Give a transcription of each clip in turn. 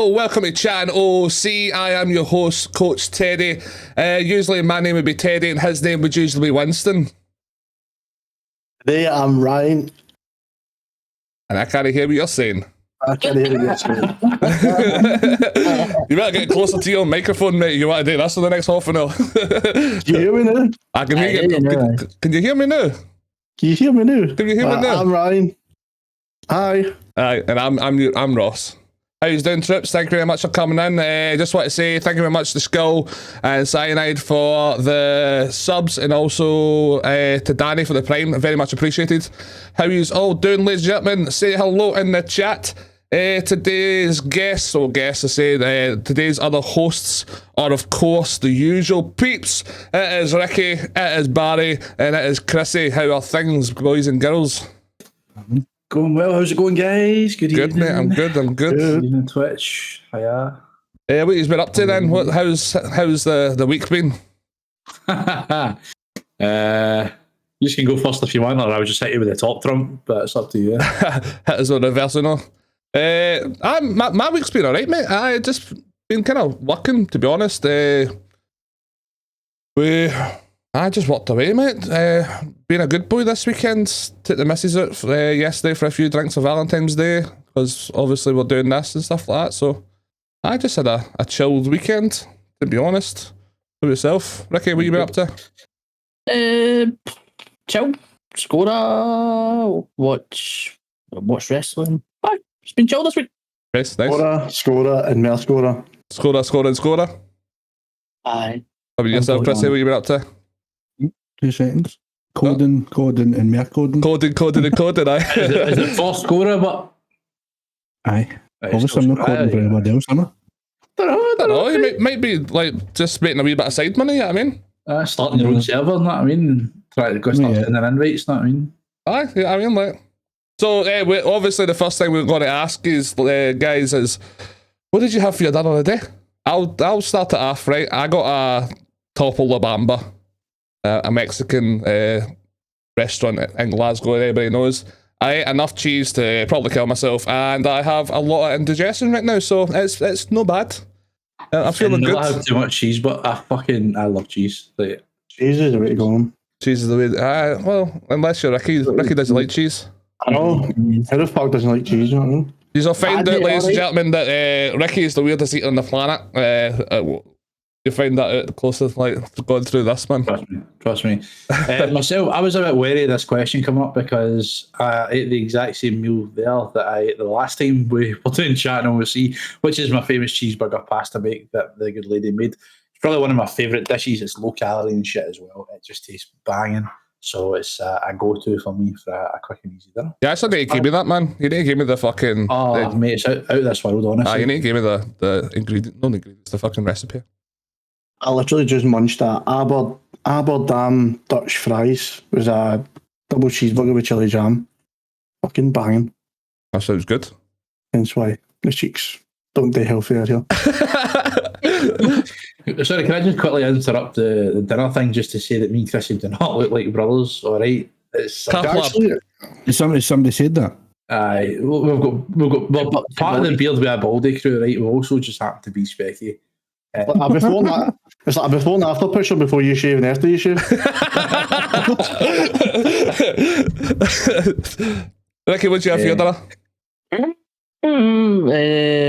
Hello, welcome to ChattingOOC. I am your host, Coach Teddy. Usually my name would be Teddy and his name would usually be Winston. Today I'm Ryan. And I can't hear what you're saying. I can't hear what you're saying. You better get closer to your microphone, mate. You want to do this for the next half an hour. Can you hear me now? I can hear you. Can you hear me now? Can you hear me now? Can you hear me now? I'm Ryan. Hi. Hi, and I'm Ross. How you doing, Trips? Thank you very much for coming in. Just want to say thank you very much to Skull and Cyanide for the subs, and also to Danny for the Prime. Very much appreciated. How yous all doing, ladies and gentlemen? Say hello in the chat. Today's guests, today's other hosts are, of course, the usual peeps. It is Ricky, it is Barry, and it is Chrissy. How are things, boys and girls? Going well. How's it going, guys? Good evening. Mate. I'm good. Good evening, Twitch. Hiya. What you've been up to then? How's the week been? You can go first if you want, or I'll just hit you with the top trump, but it's up to you. Hit us on reverse, you know. My week's been alright, mate. I just been kind of working, to be honest. I just walked away, mate. Being a good boy this weekend. Took the missus out yesterday for a few drinks for Valentine's Day, because obviously we're doing this and stuff like that. So I just had a chilled weekend, to be honest. For yourself, Ricky, what you been up to? Chill, score, watch wrestling. Aye, it's been chill this week. Nice. Scorer and more scorer. Scorer. Aye. How about yourself, Chrissy? What you been up to? 2 seconds. Coding, and more coding. Coding, aye. Is it for scorer, but... Aye. Obviously I'm not coding for anybody else, am I? I don't know. You might be like just making a wee bit of side money, you know what I mean? Starting your own server, know what I mean? Try to go start sending invites, know what I mean? Aye, yeah, I mean, like... So, obviously the first thing we're going to ask is, guys, is... What did you have for your dinner today? I'll start it off, right? I got a Topo La Bamba, a Mexican restaurant in Glasgow, everybody knows. I ate enough cheese to probably kill myself, and I have a lot of indigestion right now, so it's no bad. I'm feeling good. I have too much cheese, but I love cheese. Like, Cheese is the way to go on. Cheese is the way. Well, unless you're Ricky. Ricky doesn't like cheese. I know. Who the fuck doesn't like cheese, you know what I mean? You'll find out, ladies and gentlemen, that Ricky is the weirdest eater on the planet. You'll find that out the closer, going through this, man. Trust me. Myself, I was a bit wary of this question coming up because I ate the exact same meal there that I ate the last time we were doing ChattingOOC, which is my famous cheeseburger pasta bake that the good lady made. It's probably one of my favourite dishes. It's low calorie and shit as well. It just tastes banging. So it's a go-to for me for a quick and easy dinner. Yeah, I still need to give me that, man. You need to give me the fucking... Oh, mate, it's out of this world, honestly. You need to give me the ingredient, not the ingredients, the fucking recipe. I literally just munched a Aberdam Dutch fries. It was a double cheeseburger with chili jam. Fucking banging. That sounds good. Hence why the cheeks don't do healthier here. Sorry, can I just quickly interrupt the dinner thing just to say that me and Chrissy do not look like brothers, alright? Actually, Somebody said that? Aye, we've got part of the beard with a baldy crew, right? We also just happen to be specky. it's like a before and after picture before you shave and after you shave. Ricky, what'd you have for your dinner?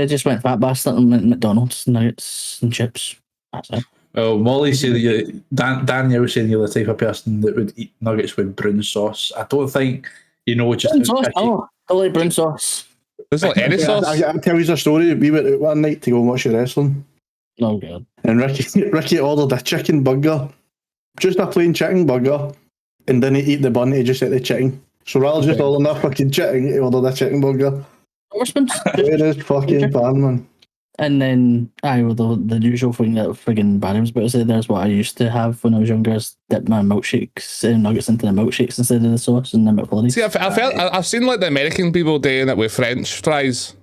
Just went fat bastard and went McDonald's, nuggets and chips. That's it. Well, Molly said that Danielle was saying you're the type of person that would eat nuggets with brown sauce. I don't think just brown sauce. Oh, I like brown sauce. There's like any sauce. I'll tell you a story. We went out one night to go watch the wrestling. Oh god. And Ricky ordered a chicken burger. Just a plain chicken burger. And then he eat the bun, he just ate the chicken. So rather just ordering that fucking chicken, he ordered a chicken burger. It is fucking fun, man. And then, the usual thing that friggin' Barry was about to say there is what I used to have when I was younger, is dip my milkshakes and nuggets into the milkshakes instead of the sauce and the McFlurries. See, I've seen like the American people doing it with French fries.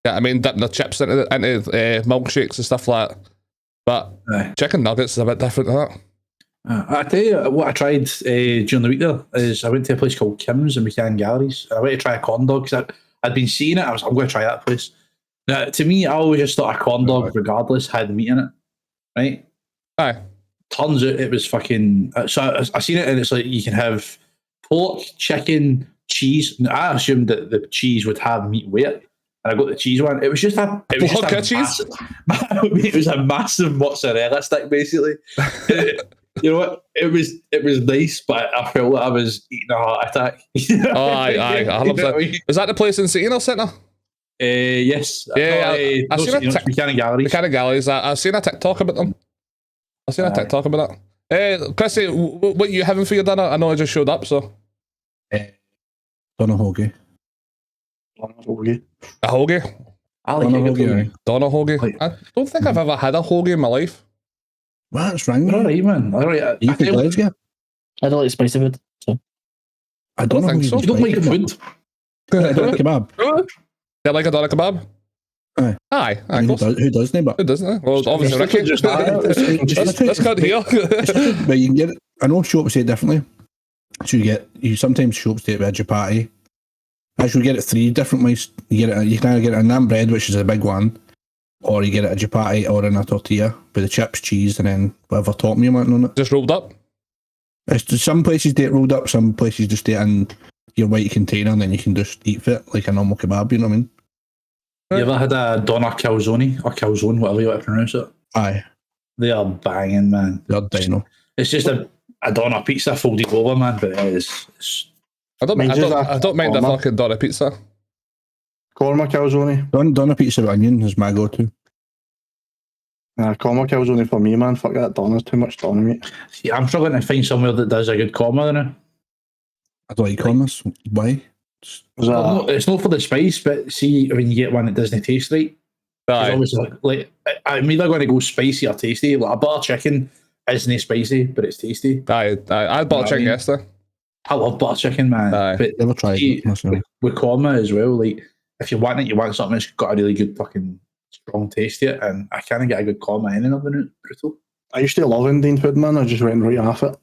Yeah, I mean, dipping their chips into milkshakes and stuff like that. But chicken nuggets is a bit different than that. I tell you what I tried during the week there is I went to a place called Kim's in McCann Galleries. And I went to try a corn dog because I'd been seeing it. I'm going to try that place. Now, to me, I always just thought a corn dog, regardless, had meat in it, right? Aye. Turns out it was fucking. So I seen it, and it's like you can have pork, chicken, cheese. And I assumed that the cheese would have meat with it, and I got the cheese one. It was just a. It was just a cheese. It was a massive mozzarella stick, basically. You know what? It was nice, but I felt like I was eating a heart attack. Oh, aye. 100%. Is that the place in City Centre? Yes. Yeah, I've seen a Mechanic Galleries. Mechanic Galleries. I've seen a TikTok about them. I've seen a TikTok about that. Chrissy, what are you having for your dinner? I know I just showed up, so. Donna Hoagie. A hoagie? I like Donna it. Hoagie. Donna hoagie. I don't think I've ever had a hoagie in my life. What's wrong with All you? right, man. All right. You think Gladys get? I don't like spicy food. So I don't think so. You don't like food? I don't like kebab. Do you like a doner kebab? Aye. Aye, I mean, of course. who doesn't? But Who doesn't? Well, obviously Ricky. just Let's cut here. but you can get it. I know shops say it differently. So you sometimes shops do it with a chapati. Actually, you get it 3 different ways. You can either get a naan bread, which is a big one, or you get it a chapati or in a tortilla with the chips, cheese, and then whatever topping you want on it. Just rolled up. Some places do it rolled up, some places just do it in your white container, and then you can just eat it like a normal kebab. You know what I mean? You ever had a doner calzone or calzone, whatever you want to pronounce it? Aye, They are banging, man. they're dino. It's just a doner pizza folded over, man. But it's I don't mind a fucking doner pizza. Korma calzone. Donna pizza with onion is my go-to. Korma calzone for me, man. Fuck that doner's too much doner meat. see, I'm struggling to find somewhere that does a good korma now. I don't like hummus. Why? It's not for the spice, but see when you get one that doesn't taste right. It's Aye. always like I'm either going to go spicy or tasty. Like a butter chicken isn't spicy, but it's tasty. I had butter chicken yesterday. I love butter chicken, man. Aye. But Never tried see, it myself. with korma as well, like if you want it, you want something that's got a really good fucking strong taste to it, and I can't get a good korma in another minute. Brutal. I used to love Indian food, man. I just went right off it.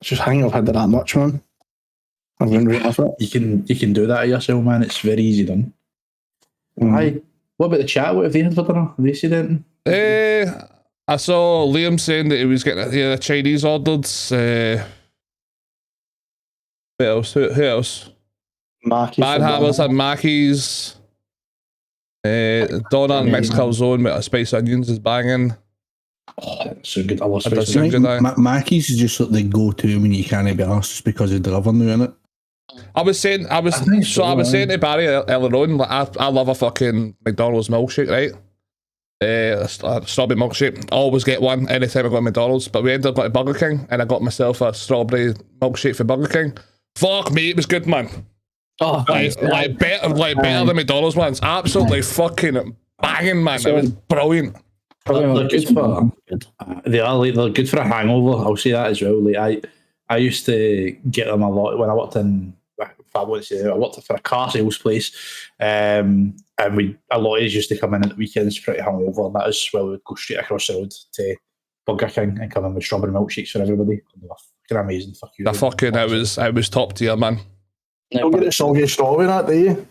It's just hanging. I've had it that much, man. I went right off it. You can do that yourself, man. It's very easy done. Aye. What about the chat? What have they had for dinner? Have they said anything? I saw Liam saying that he was getting a Chinese ordered. Who else? Who else? Mackie. Bad Hammers had Mackey's. Donna and mixed calzone with spicy onions is banging. Oh, that's so good. I love That does spicy. sound good, aye. Mackey's is just like the go-to when you can't be asked just because of the liver now, innit? I was saying to Barry earlier on, like, I love a fucking McDonald's milkshake, right? A strawberry milkshake. I always get one anytime I go to McDonald's, but we ended up going to Burger King and I got myself a strawberry milkshake for Burger King. Fuck me, it was good, man. oh, Better than McDonald's ones. Absolutely fucking banging, man. It was brilliant. They're good for they are like they're good for a hangover. I'll say that as well. Like I used to get them a lot when I worked in. If I want to say I worked for a car sales place, and a lot of us used to come in at the weekends pretty hungover. And that is where we would go straight across the road to Burger King and come in with strawberry milkshakes for everybody. They were fucking amazing. Fuck you. It was top tier, man. Don't get it soggy strawberry that, do you?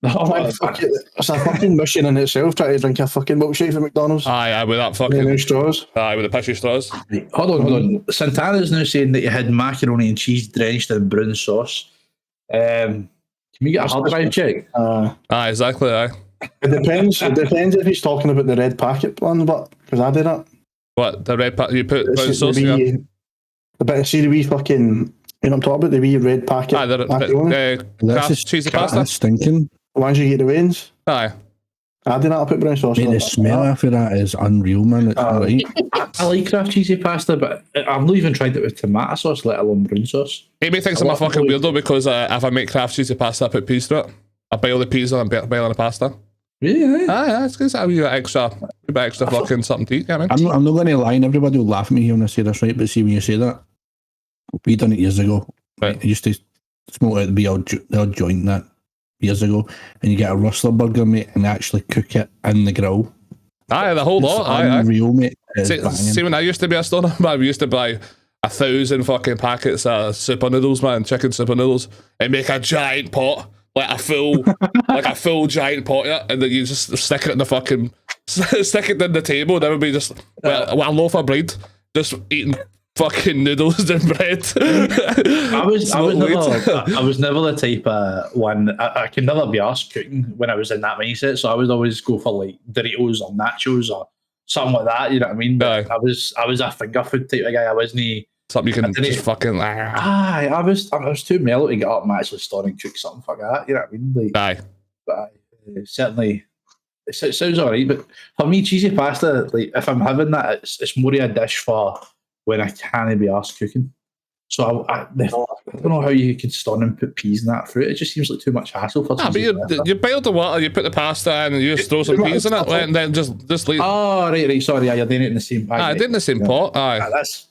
It's a fucking mission in itself trying to drink a fucking milkshake from McDonald's. Aye, with that No fucking straws. aye, with the pishy straws. Hold on. Santana's now saying that you had macaroni and cheese drenched in brown sauce. Can we get a hard drive check? Aye, exactly. Aye. It depends. It depends if he's talking about the red packet one, but because I did it. What the red you put It's brown the sauce? wee- Yeah. The bit of see the wee fucking. You know what I'm talking about? The wee red packet. Aye, macaroni. Kraft cheesy pasta. That's stinking. The ones you get the veins. Aye. I did not put brown sauce Mate, on the it. smell after that is unreal, man. It's right. I like Kraft cheesy pasta, but I've not even tried it with tomato sauce, let alone brown sauce. Amy thinks I'm a fucking weirdo because if I make Kraft cheesy pasta, I put peas through it. I boil the peas and I boil the pasta. Really? Aye, it's good. A wee bit extra fucking something to eat, yeah, man. I'm not going to lie, and everybody will laugh at me here when I say this, right? But see, when you say that, we done it years ago. Right. I used to smoke out the odd joint and that years ago, and you get a rustler burger, mate, and actually cook it in the grill. Aye, the whole lot. Aye. Unreal, mate. It is banging. See, when I used to be a stoner, man, we used to buy 1,000 fucking packets of super noodles, man, chicken super noodles, and make a giant pot, like a full giant pot of it, and then you just stick it in the fucking stick it in the table, and everybody just a loaf of bread, just eating fucking noodles and bread. I was never the type of one. I could never be asked cooking when I was in that mindset. So I would always go for like Doritos or nachos or something like that. You know what I mean? But I was a finger food type of guy. I wasn't something you can just fucking. I was too mellow to get up and actually start and cook something like that. You know what I mean? Like, but certainly. It sounds alright, but for me, cheesy pasta, like if I'm having that, it's more of a dish for when I can't be asked cooking. So I don't know how you could stun and put peas in that fruit. It just seems like too much hassle for. But you boil the water, you put the pasta in, and you just throw some peas in it, and then just leave. Oh right. Sorry, you're doing it in the same. I did in the same pot. Aye, that's.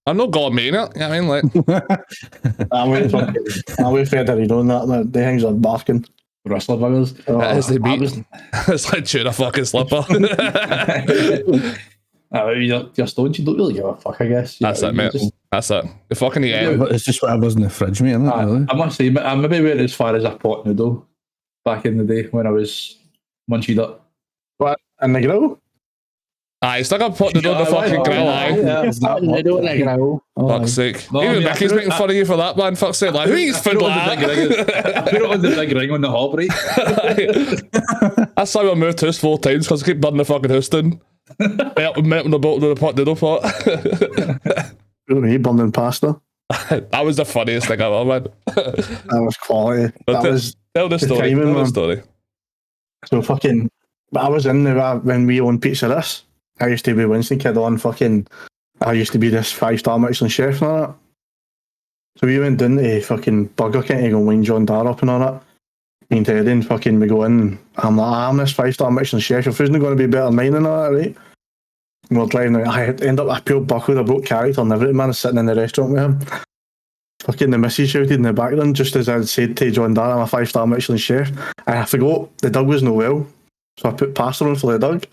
I'm not gourmet in it. You know what I mean, like. I'm waiting for Federer doing that. The things on barking. Wrestler buggers. As they beat. It's like chewing a fucking slipper. You're stoned, you don't really give a fuck, I guess. That's it, mate. That's it. The fucking It's just whatever's in the fridge, mate. Really? I must say, I maybe went as far as a pot noodle back in the day when I was munchied up. What? In the grill? Aye, still got pot noodle in the fucking grill, aye. Noodle in the grill. Fuck's sake. Even Mickey's making fun of you for that, man. Fuck's sake. Like, who eats food like that? I put it on the big ring on the hob, right? That's how I moved house 4 times, because I keep burning the fucking house down. Melting the bottle of the pot noodle pot. Really, burning pasta. That was the funniest thing ever, man. That was quality. Tell the story. Timing, tell the man. story. So fucking, but I was in there when we owned Pizza This. I used to be Winston Kid on fucking. I used to be this 5-star Michelin chef and all that. So we went down to fucking Burger King to go and wind John Dar up and all that. Me and Teddy and fucking we go in. I'm like, I'm this 5-star Michelin chef. Your food's not going to be better than mine and all that, right? And we're driving out. I end up, I peeled buckled, I broke character and everything, man. I was sitting in the restaurant with him. Fucking the missus shouted in the background just as I had said to John Dar, I'm a 5-star Michelin chef. And I forgot the dog was no well. So I put pasta on for the dog.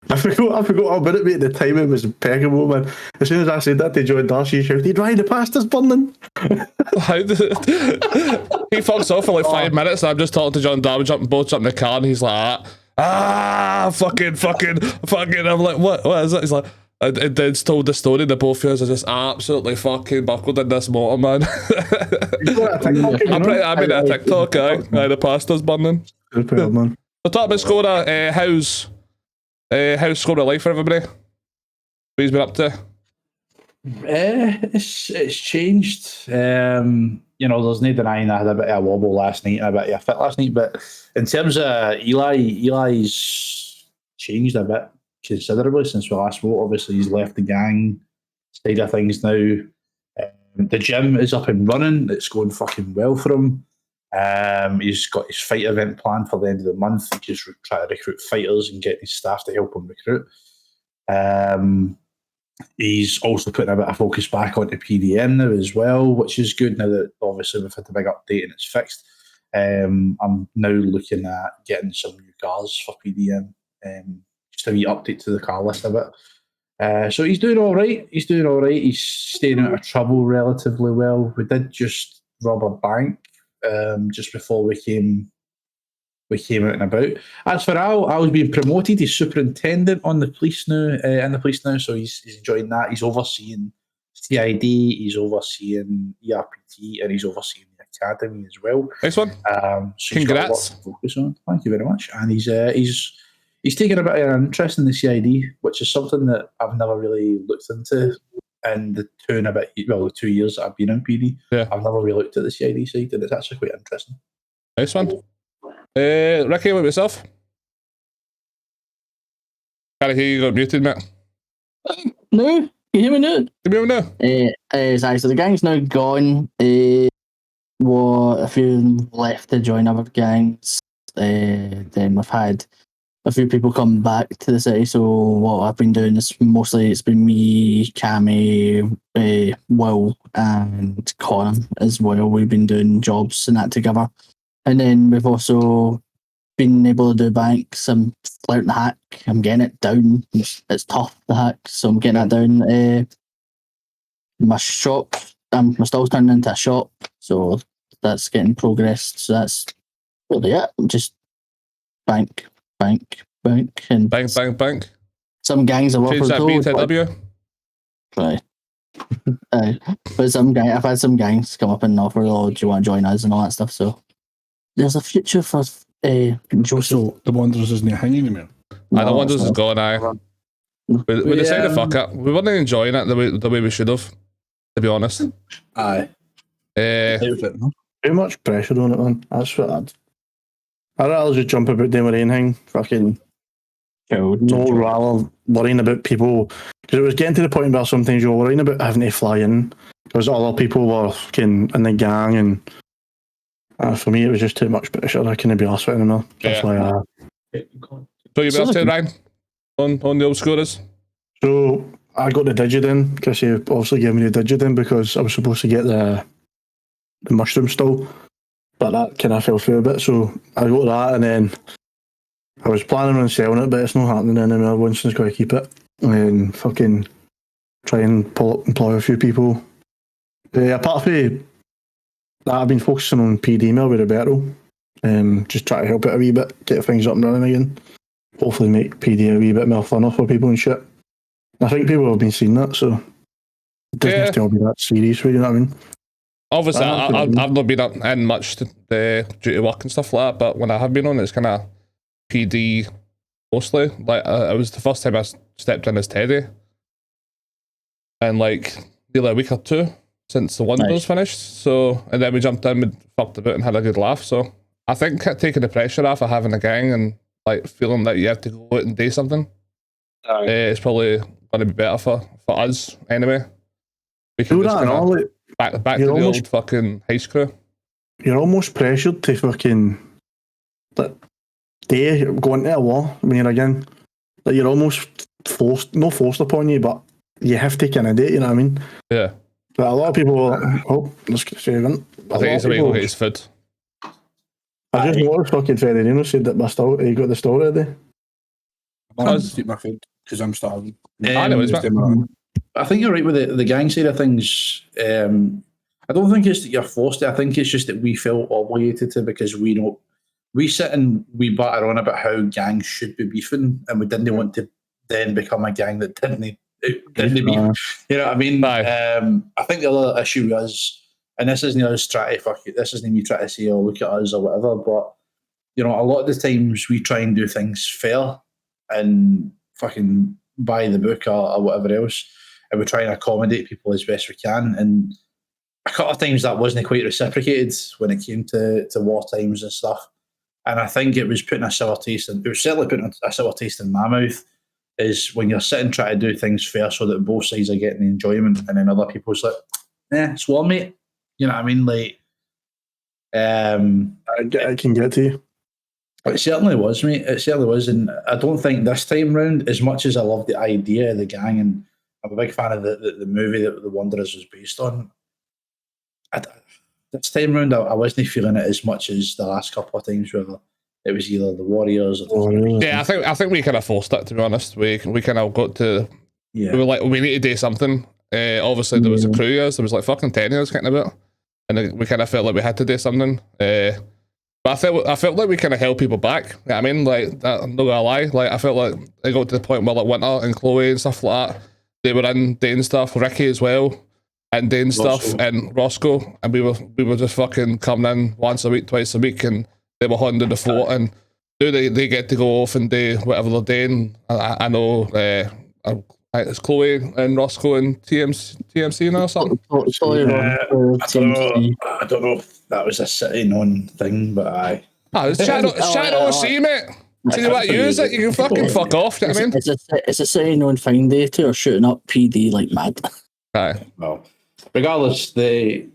I forgot all about it, mate. The timing was impeccable, man. As soon as I said that to John Dar, she shouted, "Right, the pasta's burning." How did he fucks off for like 5 minutes, and I'm just talking to John Dar, both jump in the car, and he's like, fucking. I'm like, what is it? He's like, and Ded's told the story, the both of us are just absolutely fucking buckled in this motor, man. I made a TikTok, aye, the pasta's burning. Good man. So talk about Skoda, how's Skoda life for everybody? What he's been up to? It's changed. There's no denying I had a bit of a wobble last night and a bit of a fit last night, but in terms of Eli's changed a bit considerably since we last spoke. Obviously, he's left the gang side of things now. The gym is up and running. It's going fucking well for him. He's got his fight event planned for the end of the month. He's just trying to recruit fighters and get his staff to help him recruit. He's also putting a bit of focus back onto PDM now as well, which is good now that obviously we've had the big update and it's fixed. I'm now looking at getting some new cars for PDM, just a wee update to the car list a bit. So he's doing all right. He's staying out of trouble relatively well. We did just rob a bank just before we came out and about. As for Al's being promoted. He's superintendent on the police now, so he's enjoying that. He's overseeing CID, he's overseeing ERPT, and he's overseeing the academy as well. Next one. So congrats. To focus on. Thank you very much. And he's taken a bit of an interest in the CID, which is something that I've never really looked into. In the 2 years that I've been in PD, I've never really looked at the CID side, and it's actually quite interesting. Nice one. Ricky, what about yourself? Can't hear you got muted, mate. No, can you hear me now? Can you hear me now? So the gang's now gone. A few of them left to join other gangs. Then we've had a few people come back to the city. So what I've been doing is it's been me, Cammy, Will, and Connor as well. We've been doing jobs and that together. And then we've also been able to do banks. I'm learning to hack. I'm getting it down. It's tough to hack, so I'm getting that down. My shop, my stall's turned into a shop, so that's getting progressed. So that's really it. Just bank, and Bank. some gangs have Change offered that B to W. right. But I've had some gangs come up and offer, "Oh, do you want to join us?" and all that stuff. So there's a future for Joseph. So the Wanderers isn't hanging anymore. And the Wanderers is gone, aye. We decided to fuck it. We weren't enjoying it the way we should have, to be honest. Aye. Too much pressure on it, man. That's what I'd rather just jump about doing my own thing. Fucking no rather worrying about people. Because it was getting to the point where sometimes you were worrying about having to fly in because other people were fucking in the gang, and for me it was just too much pressure. I couldn't be arsed with it anymore. That's why So you been up to, Ryan? On the old scorers? So I got the Digidin because he obviously gave me the Digidin because I was supposed to get the mushroom stall, but that kind of fell through a bit. So I got that, and then I was planning on selling it, but it's not happening anymore. Winston's got to keep it and fucking try and employ a few people. Apart from that, I've been focusing on PD mail with Roberto. Just try to help it a wee bit, get things up and running again. Hopefully make PD a wee bit more funner for people and shit. I think people have been seeing that, so it doesn't have to all be that serious, you know what I mean? Obviously, I've not been up in much due to work and stuff like that, but when I have been on, it's kind of PD mostly. Like, it was the first time I stepped in as Teddy. And like, nearly a week or two since the Wanderers finished. So, and then we jumped in, we fucked about and had a good laugh. So, I think taking the pressure off of having a gang and like feeling that you have to go out and do something, it's probably going to be better for us anyway. We can just back to the old fucking heist crew. You're almost pressured to fucking go into a war when you're a gang. Like you're almost not forced upon you, but you have to kind of do it, you know what I mean? Yeah. But a lot of people let's get saving. I think he's away to go get his food. I just noticed fucking Federino said that he got the stall ready. I just eat my food because I'm starving. I think you're right with the gang side of things. I don't think it's that you're forced to. I think it's just that we feel obligated to because we know we sit and we batter on about how gangs should be beefing, and we didn't want to then become a gang that didn't beef. You know what I mean? I think the other issue was, and this isn't us trying to fuck it. This isn't me trying to say, "Oh, look at us" or whatever. But you know, a lot of the times we try and do things fair and fucking by the book or whatever else, and we try and accommodate people as best we can. And a couple of times that wasn't quite reciprocated when it came to war times and stuff. And I think it was putting a sour taste in. It was certainly putting a sour taste in my mouth. Is when you're sitting trying to do things fair so that both sides are getting the enjoyment, and then other people's like, it's war, mate. You know what I mean? Like, I can get to you. It certainly was, mate. It certainly was. And I don't think this time round, as much as I love the idea of the gang, and I'm a big fan of the movie that The Wanderers was based on, this time round, I wasn't feeling it as much as the last couple of times, whether it was either the Warriors or I think we kind of forced it, to be honest. We kind of got to, we were like, we need to do something. Obviously, there was a crew years, there was like fucking 10 years getting about, and we kind of felt like we had to do something. But I felt like we kind of held people back. You know what I mean? Like, I'm not gonna lie. Like, I felt like it got to the point where like Winter and Chloe and stuff like that, they were in doing stuff. Ricky as well, and doing stuff, and Roscoe, and we were just fucking coming in once a week, twice a week, and they were hunting the fort, and they get to go off and do whatever they're doing. I know it's Chloe and Roscoe and TMC now or something. I don't know if that was a city-known thing, but aye. It's ChattingOOC, mate. See you want to use it, you can fucking fuck off, do you know what I mean? It's a city-known thing day to, or shooting up PD like mad. Aye. Well, regardless, somebody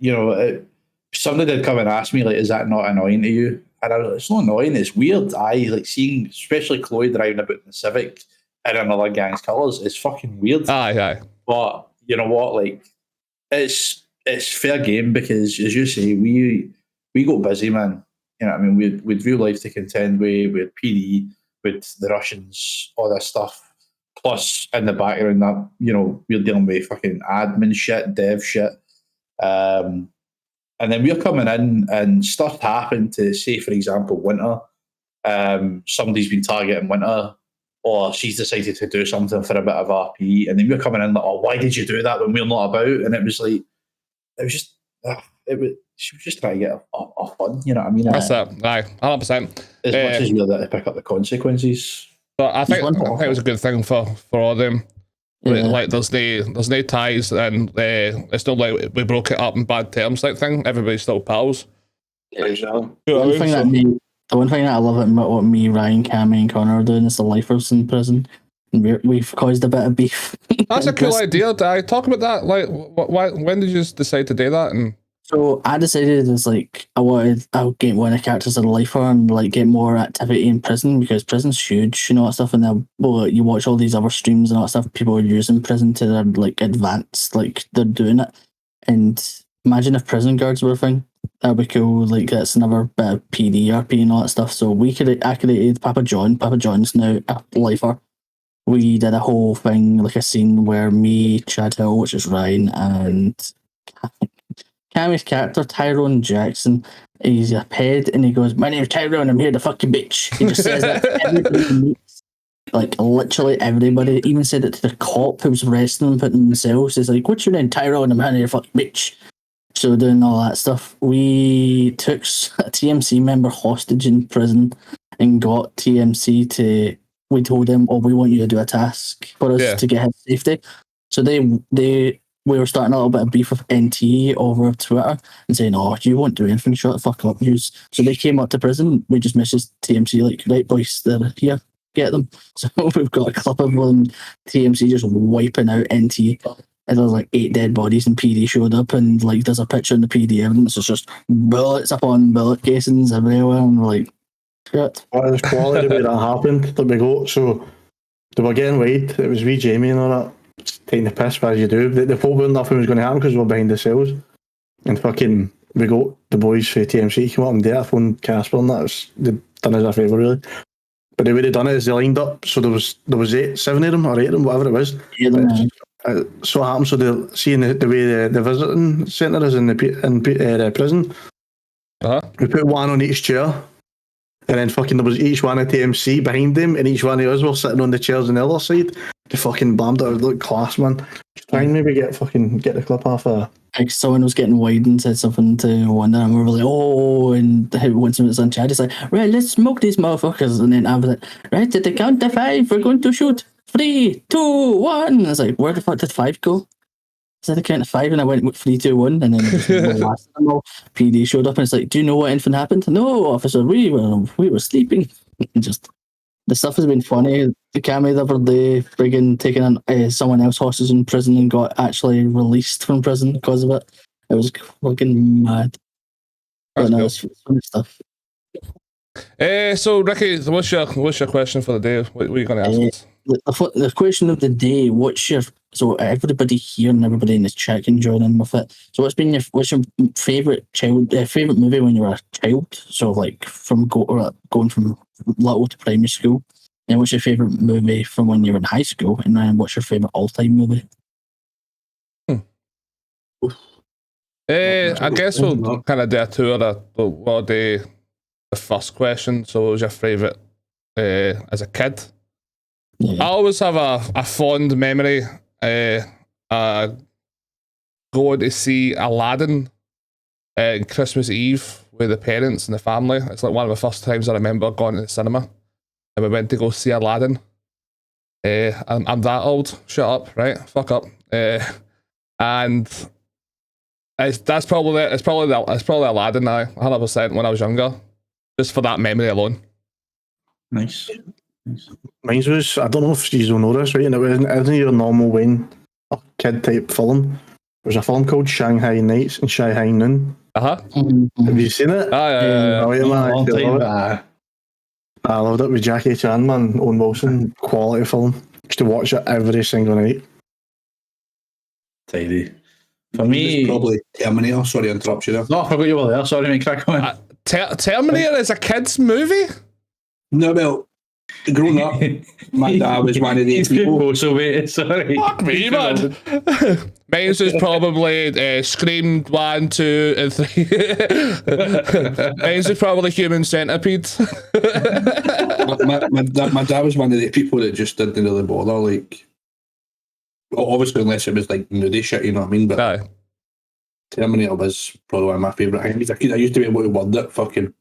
did come and ask me, like, is that not annoying to you? And I was like, it's not annoying, it's weird. Like seeing, especially Chloe driving about in the Civic in another gang's colours is fucking weird. Aye. But you know what? Like, it's fair game because, as you say, we got busy, man. You know what I mean? We'd real life to contend with PD, with the Russians, all that stuff. Plus, in the background, that, you know, we're dealing with fucking admin shit, dev shit. And then we're coming in and stuff happened to, say, for example, Winter. Somebody's been targeting Winter, or she's decided to do something for a bit of RP. And then we're coming in like, oh, why did you do that when we're not about? And it was like, it was just, she was just trying to get a fun, you know what I mean? That's it. Aye, 100%. As much as you're there to pick up the consequences. But I think it was a good thing for all of them. Yeah. Like there's no ties, and it's not like we broke it up in bad terms type thing. Everybody's still pals. Exactly. You know what I mean? The one thing that I love about what me, Ryan, Cammy, and Connor are doing is the lifers in prison. And we've caused a bit of beef. That's a cool idea. I talk about that. Like, when did you decide to do that? And so I decided it's like I'll get one of the characters as a lifer and like get more activity in prison, because prison's huge, you know, that stuff. And then you watch all these other streams and all that stuff. People are using prison to their like advanced, like they're doing it. And imagine if prison guards were a thing. That'd be cool. Like that's another bit of PD, RP, and all that stuff. So I created Papa John. Papa John's now a lifer. We did a whole thing, like a scene where me, Chad Hill, which is Ryan, and Cammy's character, Tyrone Jackson, he's a ped, and he goes, "My name's Tyrone, I'm here to fuck you, bitch." He just says that to everybody he meets. Like, literally everybody. Even said it to the cop who was arresting him, putting him in the cells. He's like, "What's your name? Tyrone, I'm here to fuck you, bitch." So doing all that stuff. We took a TMC member hostage in prison and got TMC to... We told them, "Oh, we want you to do a task for us to get his safety." So we were starting a little bit of beef with NT over Twitter and saying, "Oh, you won't do anything, shut the fuck up." So they came up to prison. We just messaged TMC like, "Right, boys, they're here, get them." So we've got a clip of them, TMC just wiping out NT. And there's like 8 dead bodies, and PD showed up, and like there's a picture in the PD evidence. It's just bullets upon bullet casings everywhere, and we're like, shit. Well, it was quality the way that happened that we got. So they were getting weighed. It was wee Jamie and all that. Taking the piss as you do. They thought nothing was going to happen because we were behind the cells. And fucking, we got the boys for TMC came up and did it. I phoned Casper, and they done us a favour really. But the way they done it is they lined up. So there was 7 of them or 8 of them, whatever it was. So it happened. So they're seeing the way the visiting centre is in the prison. We put one on each chair, and then fucking there was each one of TMC behind them, and each one of us were sitting on the chairs on the other side. They fucking blammed it. It looked class, man. Try and maybe get the clip off. Like someone was getting wide and said something to Wonder, and we were like, "Oh!" And once it was on chat, it's like, "Right, let's smoke these motherfuckers." And then I was like, "Right, at the count of 5, we're going to shoot. 3, 2, 1." I was like, "Where the fuck did 5 go?" So I count of 5, and I went with 3, 2, 1, and then PD showed up, and it's like, "Do you know what anything happened?" "No, officer, we were sleeping." And just the stuff has been funny. The Cammy the other day, friggin' taking someone else hostage in prison and got actually released from prison because of it. It was fucking mad. But no, it's funny stuff. So Ricky, what's your question for the day? What are you going to ask us? The question of the day, so everybody here and everybody in the chat can join in with it. So what's your favourite favourite movie when you were a child? So like from going from little to primary school. And what's your favourite movie from when you were in high school? And then what's your favourite all-time movie? I guess we'll kind of do a tour of the first question. So what was your favourite as a kid? Yeah. I always have a fond memory going to see Aladdin on Christmas Eve with the parents and the family. It's like one of the first times I remember going to the cinema, and we went to go see Aladdin. I'm that old. Shut up, right? Fuck up. And it's probably Aladdin now, 100% when I was younger, just for that memory alone. Nice. Mine was, I don't know if you know this, right? And it wasn't your normal Wayne kid type film. It was a film called Shanghai Nights and Shanghai Noon. Have you seen it? Yeah. I loved it with Jackie Chan, man. Owen Wilson, quality film. Used to watch it every single night. Tidy. For me, probably Terminator. Sorry to interrupt you there. No, I forgot you were there. Sorry, mate. Crack on. Terminator is a kid's movie? No, well, growing up, my dad was one of these people. So wait, sorry. Fuck me, man. Mine was probably Scream 1, 2, and 3. Mine was probably Human Centipede. my dad was one of the people that just didn't really bother. Like, obviously, unless it was like nudie shit, you know what I mean? But Aye. Terminator was probably one of my favourite things. I used to be able to word it fucking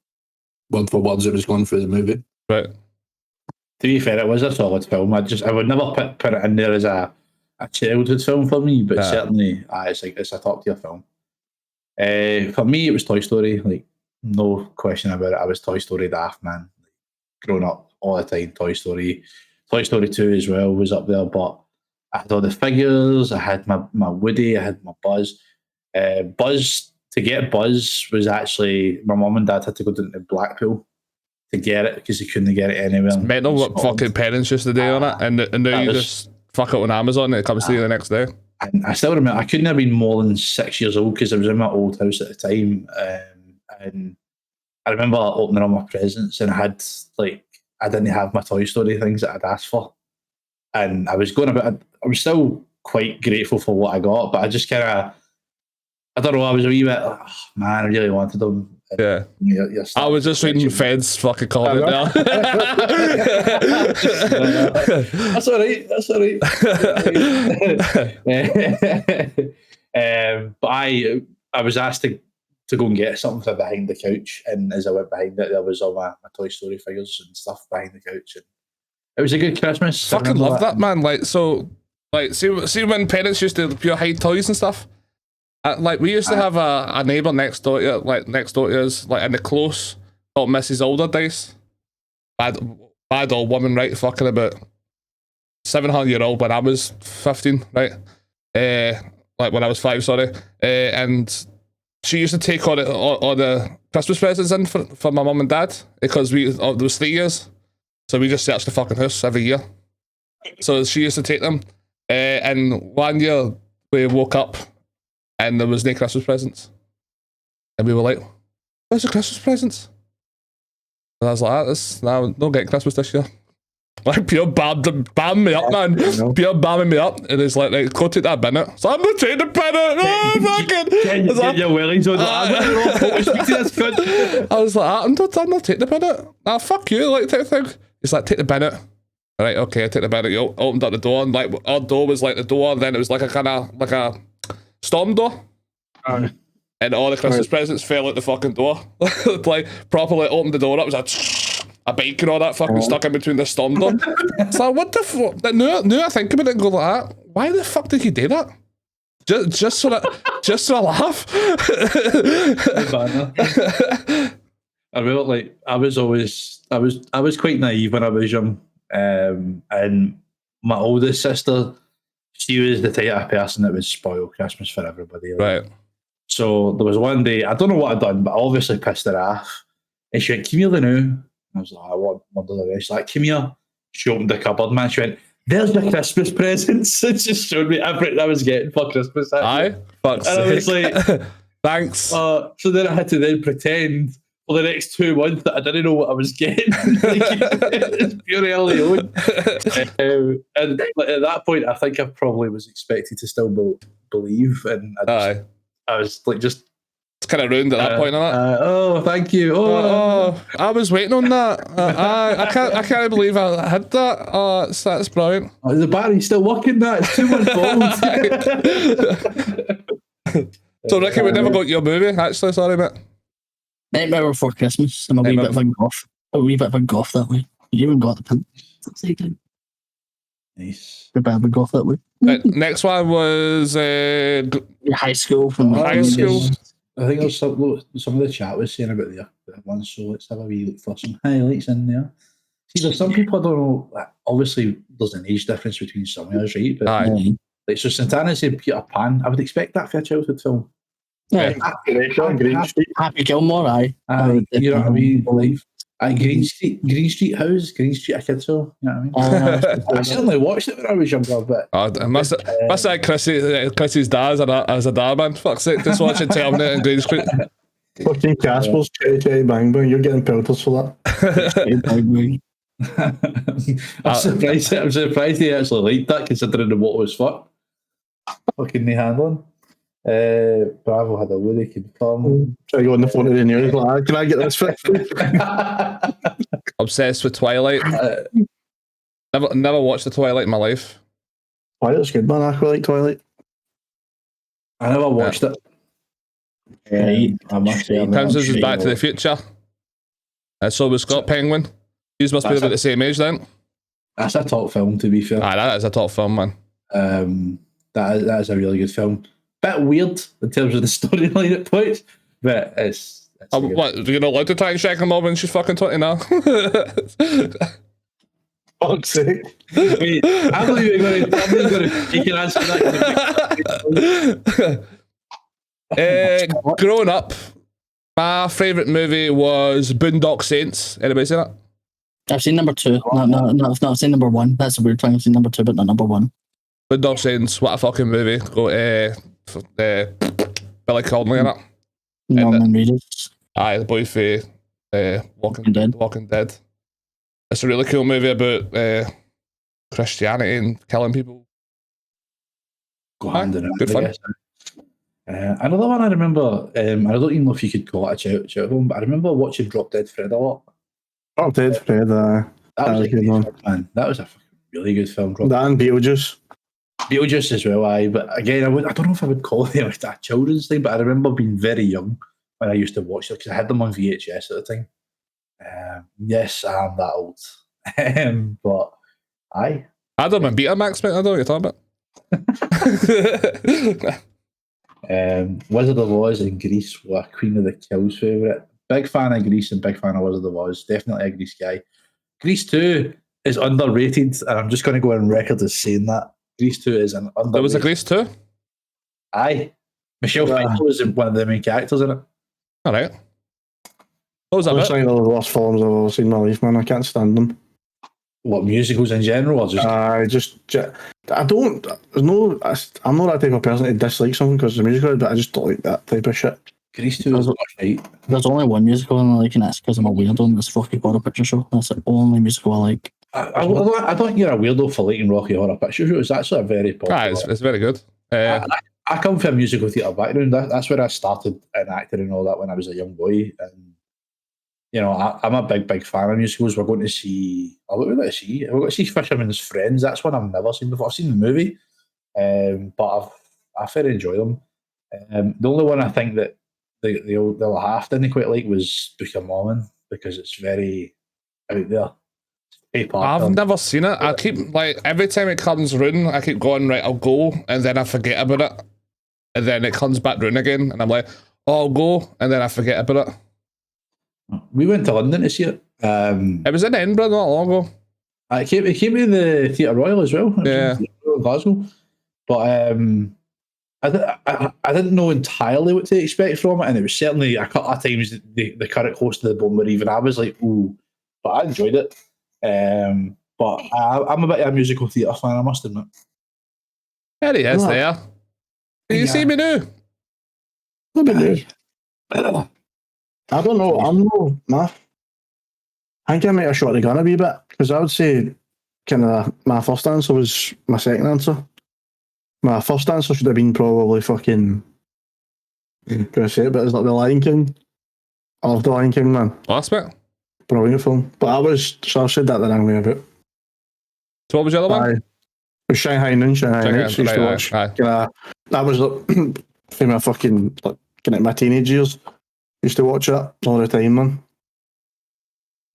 word for words. It was going through the movie. Right. To be fair, it was a solid film. I would never put it in there as a childhood film for me, but certainly it's a top tier film. For me, it was Toy Story. Like, no question about it. I was Toy Story daft, man. Growing up all the time, Toy Story. Toy Story 2 as well was up there, but I had all the figures. I had my Woody. I had my Buzz. To get Buzz was actually, my mum and dad had to go down to Blackpool to get it because they couldn't get it anywhere. It's mental what fucking parents used to do on it, and now you just fuck it on Amazon and it comes to you the next day. And I still remember, I couldn't have been more than 6 years old because I was in my old house at the time, and I remember opening all my presents, and I didn't have my Toy Story things that I'd asked for, and I was still quite grateful for what I got, but I just kind of, I don't know, I was a wee bit like, oh, man, I really wanted them. Yeah. I was just reading Fed's fucking comment there. That's all right. But I was asked to go and get something for behind the couch, and as I went behind it, there was all my Toy Story figures and stuff behind the couch, and it was a good Christmas. Fucking love that, man. See when parents used to pure hide toys and stuff. We used to have a neighbour next door to us, like in the close, called Mrs. Alderdice. Bad old woman, right? Fucking about 700-year-old when I was 15, right? When I was 5, sorry. And she used to take all the Christmas presents in for my mum and dad because there was 3 years, so we just searched the fucking house every year. So she used to take them, and one year we woke up and there was no Christmas presents. And we were like, where's the Christmas presents? And I was like, no getting Christmas this year. Like, pure bam me up, man. Pure bamming me up. And it's like, go take that bin out. So I'm going to take the bin out. Oh, fucking. Get your wellies on. I was like, I'm not taking the bin out. Nah, fuck you, like, type of thing. He's like, take the bin out. All right, okay, I take the bin out. You opened up the door, and like, our door was like the door, and then it was like a kind of, like a storm door. And all the Christmas presents fell out the fucking door. Like, properly opened the door up, it was a bike and all that fucking stuck in between the storm door. So what the fuck? Now I think about it and go like that, why the fuck did he do that? Just so I laugh. I remember, like, I was quite naive when I was young, and my oldest sister, she was the type of person that would spoil Christmas for everybody. Like. Right. So there was one day, I don't know what I'd done, but I obviously pissed her off. And she went, come here now. I was like, I want one of the rest. She's like, come here. She opened the cupboard, man. She went, there's the Christmas presents. And just showed me everything I was getting for Christmas. Aye, fuck's sake. And I was like, thanks. So then I had to then pretend for the next 2 months that I didn't know what I was getting. It's pure early on. And like, at that point, I think I probably was expected to still believe. And I was like, just. It's kind of ruined at that point, isn't it? Oh, thank you. I was waiting on that. I can't believe I had that. Oh, that's brilliant. Oh, the battery's still working. That it's 2 months old. So, Ricky, we never got your movie. Actually, sorry, mate. Nightmare Before Christmas. I'm a wee bit of a goth. That way. You even got the pin. Nice. A bit of a goth that way. Right, next one was high school. High school. I think there's some of the chat was saying about the one, so let's have a wee look for some highlights in there. See, there's some people I don't know. Like, obviously, there's an age difference between some of us, right? But like, so Santana said Peter Pan. I would expect that for a childhood film. Yeah, Happy Gilmore, aye. You know what I mean? Like, Green Street House, Green Street a kid show. You know what I mean? I certainly watched it when I was younger, but I must have Chrissy's dad as a dad, man. Fuck's sake, just watching Terminator and Green Street. Fucking Casper's Cherry Cherry Bang Bang. You're getting pelters for that. I'm surprised. I'm surprised he actually liked that, considering the what was fuck. Fucking the handling. Bravo had a Woody confirm. Try to go on the phone to the news. Like, can I get this fixed? Obsessed with Twilight. Never watched the Twilight in my life. Twilight's good, man. I quite like Twilight. I never watched it. I must say, Princess is Back to the Future. So was Scott Penguin. These must be about the same age then. That's a top film, to be fair. That is a top film, man. That is a really good film. Bit weird in terms of the storyline at points, but it's what, you're not allowed to try and check her mom when she's fucking 20 now? Fuck's sake. Wait, I'm not even going to take your answer to that. Growing up, my favourite movie was Boondock Saints. Anybody seen that? I've seen number 2. No, I've seen number 1. That's a weird thing. I've seen number 2, but not number 1. Boondock Saints, what a fucking movie. Got Billy Connolly in it. Norman Reedus. Aye, the boy for Walking Dead. It's a really cool movie about Christianity and killing people. Go hand in hand, good fun. Another one I remember, I don't even know if you could call it a shout film, but I remember watching Drop Dead Fred a lot. Drop Dead Fred, that was a good one. Man. That was a really good film. That and Beetlejuice. Beetlejuice as well, but again, I don't know if I would call it like a children's thing, but I remember being very young when I used to watch it because I had them on VHS at the time. Yes, I'm that old. But aye. Adam and Betamax, mate, I don't know what you're talking about. Wizard of Oz and Grease were Queen of the Kills favourite. Big fan of Grease and big fan of Wizard of Oz. Definitely a Grease guy. Grease 2 is underrated, and I'm just going to go on record as saying that. Grease 2 is an underrated. There was a Grease 2? Aye. Michelle Pfeiffer was one of the main characters in it. Alright. What was that It's one of the worst films I've ever seen in my life, man. I can't stand them. What, musicals in general? Or just... I don't, I'm not that type of person to dislike something because it's a musical, but I just don't like that type of shit. Grease 2 is right. There's only one musical I like, and that's because I'm a weirdo, and it's Rocky Horror Picture Show. That's the only musical I like. I don't think you're a weirdo for liking Rocky Horror Picture Show. It's actually a very popular. It's very good. I come from a musical theatre background. That's where I started in acting and all that when I was a young boy. And you know, I'm a big fan of musicals. We're going to see. What we're going to see? We're going to see Fisherman's Friends. That's one I've never seen before. I've seen the movie, but I very enjoy them. The only one I think that the half didn't quite like was Book of Mormon because it's very out there. I've never seen it. I keep every time it comes round, I keep going right. I'll go, and then I forget about it, and then it comes back round again, and I'm like, oh, I'll go, and then I forget about it. We went to London to see it. It was in Edinburgh not long ago. It came to the Theatre Royal as well. Yeah, Glasgow. But I didn't know entirely what to expect from it, and it was certainly a couple of times the current host of the bone where even I was like, ooh, but I enjoyed it. But I'm a bit of a musical theatre fan, I must admit. There he is there. Do you see me now? I don't know. I think I might have shot the gun a wee bit because I would say kind of my first answer was my second answer. My first answer should have been probably fucking. I'm gonna say it, but it's like The Lion King. I love The Lion King, man. Last bit. Brilliant film. But I said that the wrong way about. So what was the other one? It was Shanghai Noon, Shanghai Nights. Used to watch. That was for my fucking my teenage years. Used to watch that all the time, man.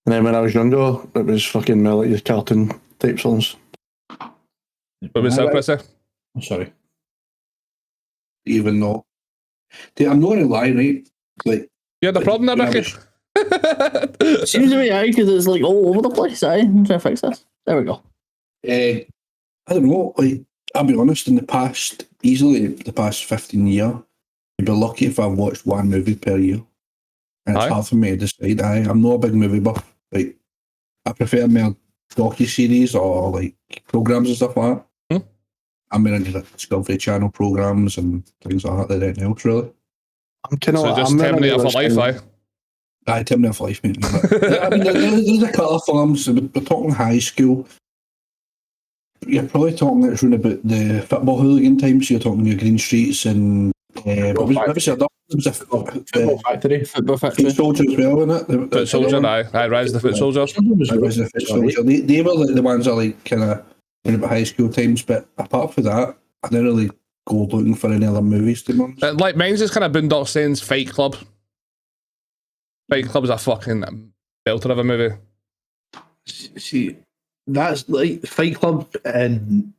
And then when I was younger, it was fucking more like your cartoon type films. What was that, Prissy? I'm sorry. Even though, I'm not gonna lie, right? Like, you had a problem there, Ricky? Seems to be, because it's like all over the place. I'm trying to fix this. There we go. I don't know. Like, I'll be honest. In the past 15 years, you'd be lucky if I watched one movie per year. And it's hard for me to decide. I'm not a big movie buff. Like, I prefer more docu-series or like programs and stuff like that. I'm more into the Discovery Channel programs and things like that than anything else, really. I'm kind of so just Terminator for life, Terminator for Life, mate. But, I mean, there's a couple of films. We're talking high school. You're probably talking it's around about the football hooligan times. So you're talking your Green Streets and what was a Football Factory. Football Factory. Foot Soldier as well, isn't it? Foot Soldier, aye. Rise the Foot Soldier. Rise the Foot Soldier. They were the ones that like kind of around about high school times. But apart from that, I didn't really go looking for any other movies, to be honest. Like mine's just kind of Boondock Saints, Fight Club. Fight Club is a fucking belter of a movie. See, that's like Fight Club, and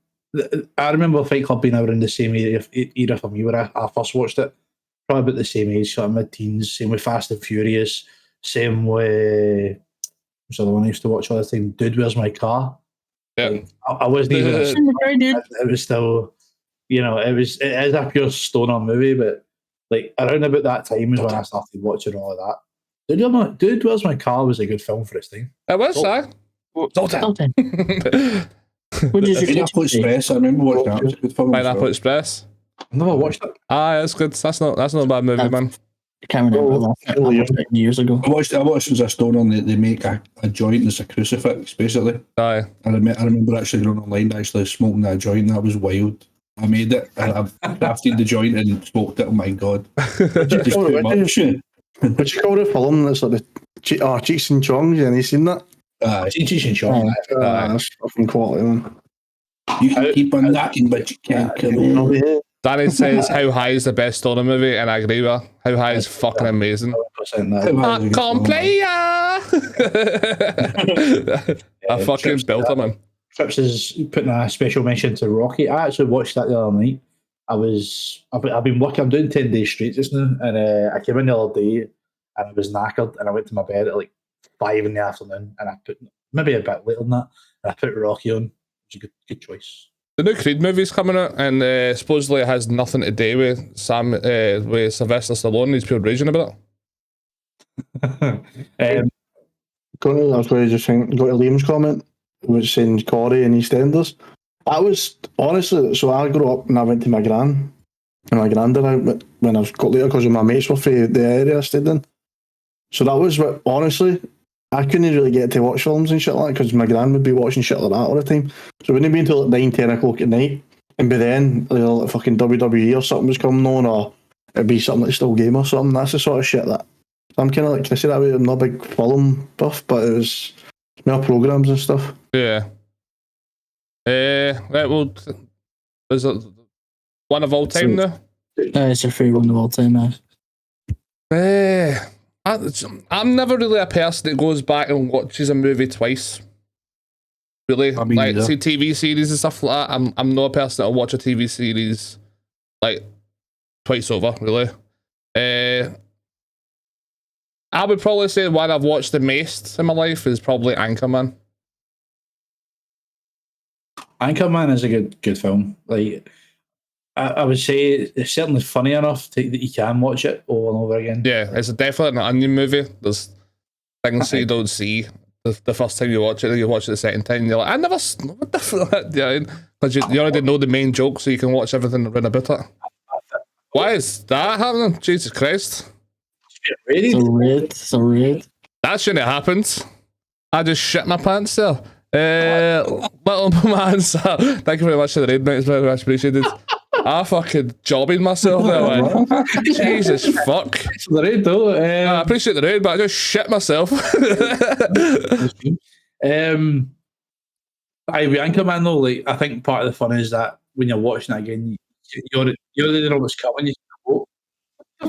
I remember Fight Club being around the same era for me where I first watched it. Probably about the same age, sort of mid-teens. Same with Fast and Furious. Same with what's the other one I used to watch all the time? Dude, Where's My Car? Yeah, like, I wasn't even. It was still, it is a pure stoner movie, but like around about that time is when I started watching all of that. Dude, Where's My Car was a good film for its time. It was, aye. Dalton. What did you Pineapple Express, I remember watching that. It was a good film. Pineapple Express. I've never watched it. Aye, that's good. That's not a bad movie, man. I can't remember that. I watched it years ago. I watched as a stoner and they make a joint that's a crucifix, basically. Aye. And I remember actually going online actually smoking that joint. That was wild. I made it and I crafted the joint and smoked it. Oh my god. Just too much. What you call the film that's like the Cheech and Chong? You seen that? Cheech and Chong. That's fucking quality, man. You can keep on knocking, but you can't kill me. Danny says How High is the best stoner movie, and I agree with her. How High is fucking amazing. Popcorn player! I fucking built it, man. Trips is putting a special mention to Rocky. I actually watched that the other night. I've been working. I'm doing 10 days straight just now, and I came in the other day and I was knackered, and I went to my bed at like 5 in the afternoon, and I put maybe a bit later than that, and I put Rocky on. It was a good choice. The new Creed movie's coming out, and supposedly it has nothing to do with with Sylvester Stallone. He's pure raging about I it. was going to just go to Liam's comment, which saying Corey and EastEnders. I was honestly, so I grew up and I went to my gran and my granddad when I was got later because my mates were from the area I stayed in. So that was what, honestly, I couldn't really get to watch films and shit like that because my gran would be watching shit like that all the time. So it wouldn't be until like 9-10 o'clock at night, and by then like fucking WWE or something was coming on, or it'd be something like Still Game or something. That's the sort of shit that I'm kind of like, can I say that way? I'm not a big film buff, but it was more programs and stuff. Yeah. Right, well, is it one of all time now? It's your favourite one of all time, I'm never really a person that goes back and watches a movie twice. Really, like see TV series and stuff like that. I'm not a person that'll watch a TV series like twice over. Really, I would probably say one I've watched the most in my life is probably Anchorman. Anchorman is a good film. Like I would say it's certainly funny enough that you can watch it over and over again. Yeah, it's definitely an onion movie. There's things that you don't see the first time you watch it. You watch it the second time, and you're like, I never. What the fuck? Yeah, because you already know the main joke, so you can watch everything around about it. Why is that happening? Jesus Christ! So red. That shouldn't have happened. I just shit my pants there. Little man, thank you very much for the raid, mate. It's very much appreciated. I fucking jobbing myself there, man. Jesus fuck. It's the raid though. I appreciate the raid, but I just shit myself. With Anchorman though, like I think part of the fun is that when you're watching it again, you already know what's coming.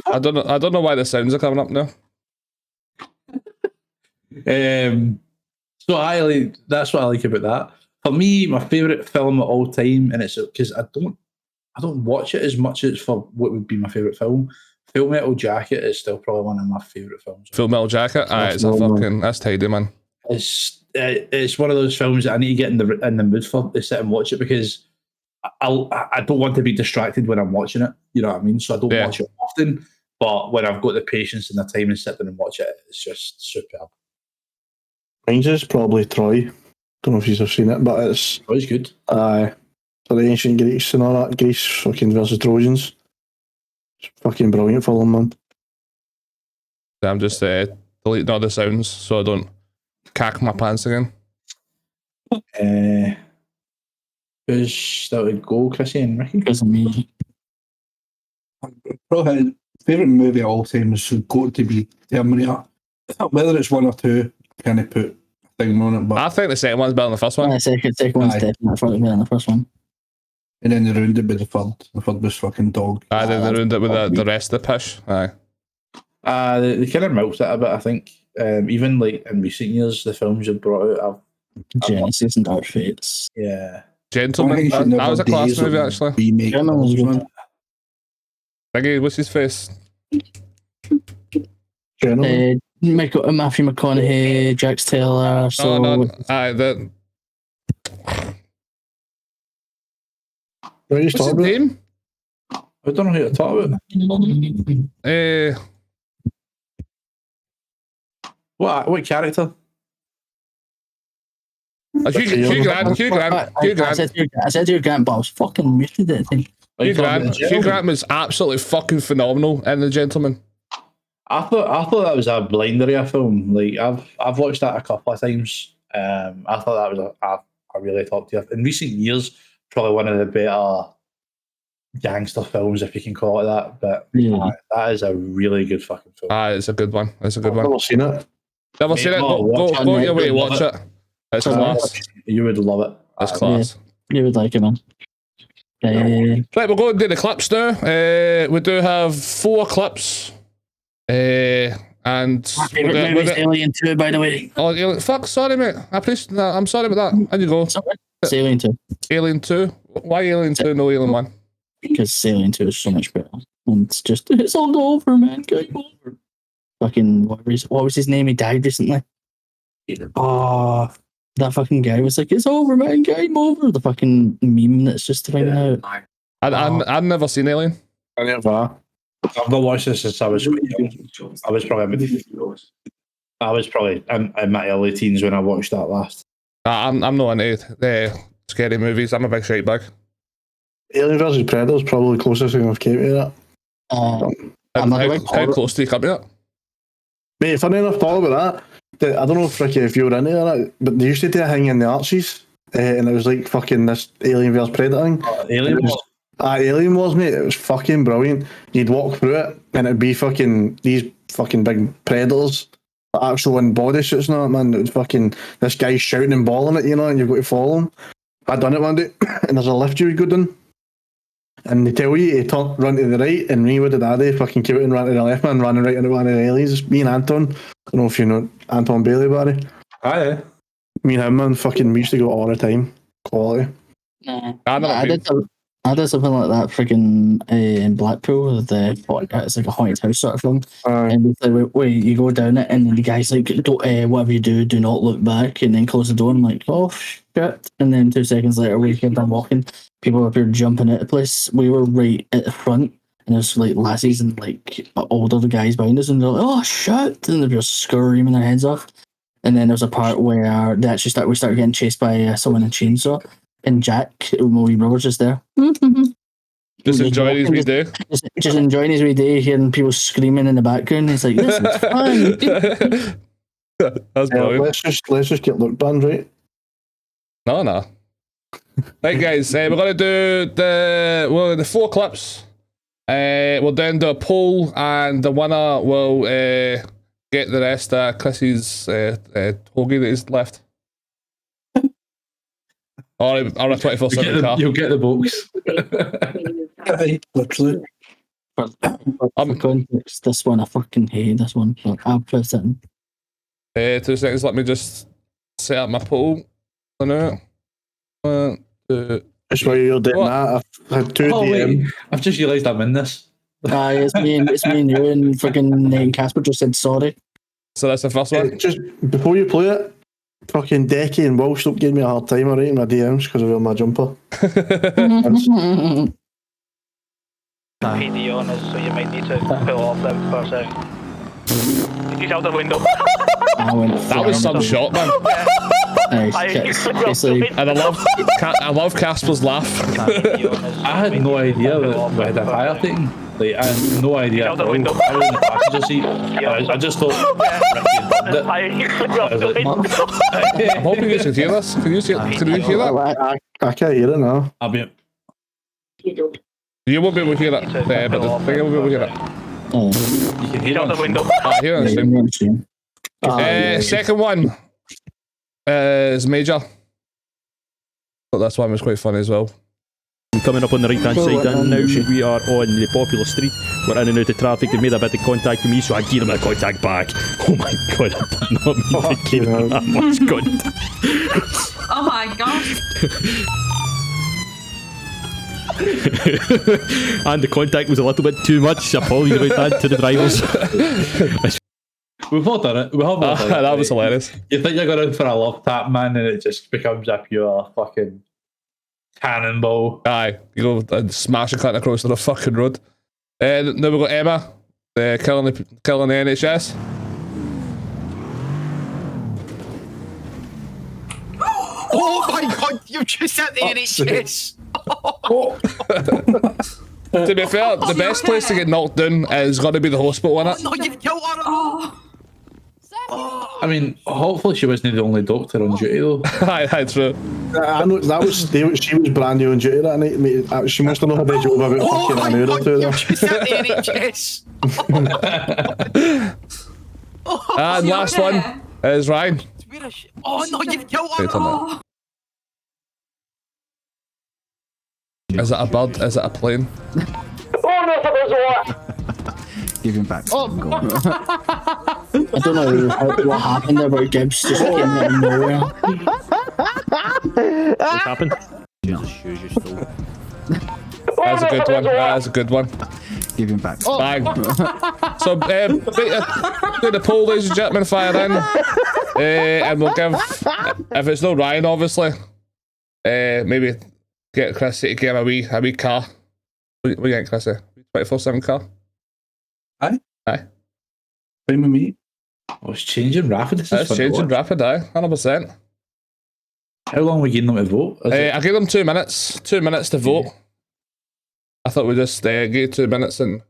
I don't know why the sounds are coming up now. So that's what I like about that. For me, my favourite film of all time, and it's because I don't watch it as much as for what would be my favourite film. Full Metal Jacket is still probably one of my favourite films. Full Metal Jacket, it's a fucking that's tidy, man. It's one of those films that I need to get in the mood for to sit and watch it because I don't want to be distracted when I'm watching it. You know what I mean? So I don't watch it often, but when I've got the patience and the time to sit down and watch it, it's just superb. Mine's is probably Troy. Don't know if you've seen it, but it's Troy's good. For the ancient Greeks and all that, Greece fucking versus Trojans. It's fucking brilliant film, man. I'm just deleting all the sounds so I don't cack my pants again. Who's that would go, Chrissy and Ricky? Because of me. Probably favourite movie of all time is got to be Terminator. Whether it's one or two, kind of put a thing on it, but I think the second one's better than the first one. The second one's Aye. definitely better than the first one. and then they ruined it with the third. The third was fucking dog. Then they ruined it with the rest of the push. Aye. They kind of milked it a bit, I think. Even like in recent years, the films have brought out. Genesis and Dark Fates. Yeah. Gentleman, that was a class movie actually. Remake. Gentleman was good. Thingy, what's his face? Gentlemen. Matthew McConaughey, Jax Taylor. So No. Aye, the What are you what's his talking about? name? I don't know who to talk about. What character? Hugh Grant. I said Hugh Grant, but I was fucking muted at the time. Hugh Grant was absolutely fucking phenomenal in The Gentleman. I thought that was a blindery film. Like I've watched that a couple of times. I thought that was a really top tier. In recent years, probably one of the better gangster films, if you can call it that. But that is a really good fucking film. It's a good one. It's a good I've one. never seen it. Never seen it? Go your way to watch it. It's class. You would love it. It's class. You would like it, man. Right, we're going to do the clips now. We do have 4 clips. And My favourite movie is Alien 2, by the way. Oh, Alien, fuck, sorry, mate. I'm sorry about that. How you go? It's Alien 2. Alien 2? Why Alien 2, no Alien 1? Because Alien 2 is so much better. And it's all over, man. Game over. Fucking, what was his name? He died recently. Oh, that fucking guy was like, it's over, man. Game over. The fucking meme that's just thing out. I've never seen Alien. I never. I've not watched this since I was quite young. I was probably in my early teens when I watched that last. I'm not into scary movies. I'm a big shite bag. Alien vs Predator is probably the closest thing I've came to that. How close do you come to it? Mate, funny enough, talk about that. I don't know if Ricky, if you were into that, but they used to do a thing in the Archies, and it was like fucking this Alien vs Predator thing. Alien was. Alien was, mate. It was fucking brilliant. You'd walk through it, and it'd be fucking these fucking big predators, actual in bodysuits and all that, man. It was fucking this guy shouting and bawling at you, and you've got to follow him. I'd done it one day, and there's a lift you would go down, and they tell you to run to the right, and me, what did I do? Fucking keep it and run to the left, man, running right into one of the aliens. Me and Anton. I don't know if you know Anton Bailey, Barry. Aye. Me and him, man, fucking, we used to go all the time. Quality. I did something like that freaking in Blackpool with it's like a haunted house sort of thing. And you go down it and then the guy's like, don't, whatever you do not look back, and then close the door and I'm like, oh shit. And then 2 seconds later we kept on walking, people up here jumping at the place. We were right at the front and there's like lassies and like older guys behind us and they're like, oh shit, and they're just screaming their heads off. And then there's a part where they actually we started getting chased by someone in a chainsaw. And Jack, my wee brother's just there. Just enjoying his wee day. Just enjoying his wee day, hearing people screaming in the background. He's like, this is fun. That's brilliant. Let's just get look banned, right? No. Right, guys, we're going to do the 4 clips. We'll then do a poll, and the winner will get the rest of Chrissy's hoagie that is left. Or a 24/7 car. You'll get the box. Literally. For context, this one, I fucking hate this one. So I'll press it in. 2 seconds, let me just set up my poll. Now. 1, 2. That's why you're doing that. I've had 2 DM. Wait. I've just realised I'm in this. It's me and you and freaking Casper just said sorry. So that's the first one. Just before you play it, fucking Decky and Will stop giving me a hard time, alright, in my DMs because I wear my jumper. PD on us, so you might need to pull off them for a second. He's out the window. That was some shot, man. And I love Casper's laugh. I had no idea we had a fire taking. Like, I had no idea. Out the window. I was in the passenger seat. I just thought Ricky had done it. I was like, I'm hoping you can hear this. Can you hear that? I can't hear it now. I'll be. You won't be able to hear it, but the thing will be able to hear it. You can hear out the it. window. I hear it. Second one is Major. Thought this one was quite funny as well. Coming up on the right hand side, and now we are on the popular street. We're in and out of traffic. They made a bit of contact with me, so I gave them a contact back. Oh my god, I did not mean to give them that much contact. Oh my gosh. And the contact was a little bit too much. Apologies about that to the drivers. We've all done it. We've all done it. That was hilarious. You think you're going for a love tap, man, and it just becomes a pure fucking cannonball. Aye, you go and smash a cunt across the fucking road. Then we've got Emma, killing the NHS. Oh my god, you just hit the NHS! To be fair, the best place to get knocked down is got to be the hospital, innit? No, you've killed her! I mean, hopefully she wasn't the only doctor on duty though. Aye, true. I know she was brand new on duty that night. Mate. She must have not had a job about fucking an hour or two. You just hit the NHS! And last one is Ryan. Oh no, you've killed her! Wait a minute. Is it a bird? Is it a plane? Give him back. Oh, I don't know what happened there, but Gibbs just came out of nowhere. What happened? That's a good one. That is a good one. Give him back. Bang. So, do the poll, ladies and gentlemen, fire in. And we'll give, if it's not Ryan, obviously, maybe get Chrissy to give him a wee car. What do you think, Chrissy? 24/7 car? Aye. Aye. Fine with me. Oh, it's changing rapid. This is It's fun to changing watch. rapid, aye, 100%. How long are we giving them to vote? I gave them 2 minutes. 2 minutes to vote. I thought we just gave 2 minutes and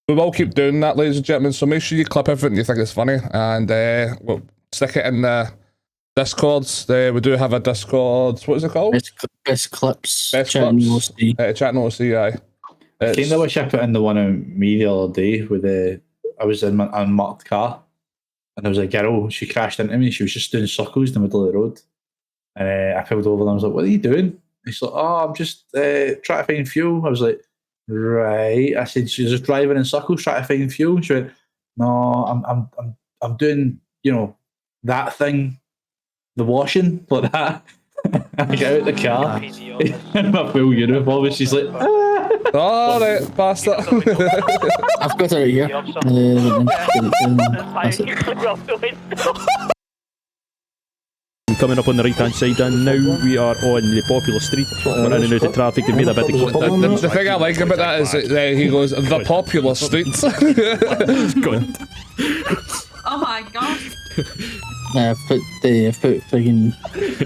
we will keep doing that, ladies and gentlemen. So make sure you clip everything you think is funny and we'll stick it in the Discords. We do have a Discord. What is it called? Best clips. Best ChattingOOC. ChattingOOC, aye. I kind of wish I put in the one on me the other day with I was in my unmarked car and there was a girl, she crashed into me. She was just doing circles in the middle of the road. And I pulled over and I was like, what are you doing? And she's like, oh, I'm just trying to find fuel. I was like, right. I said, she's just driving in circles trying to find fuel. She went, no, I'm doing, that thing, the washing, like that. I get out the car in my full uniform and she's like, Alright, bastard. I've got it right here. Coming up on the right hand side, and now we are on the popular street. We're in and out of traffic. They made a bit of contact. The thing I like about that is that he goes, the popular streets. Oh my gosh. I've put friggin'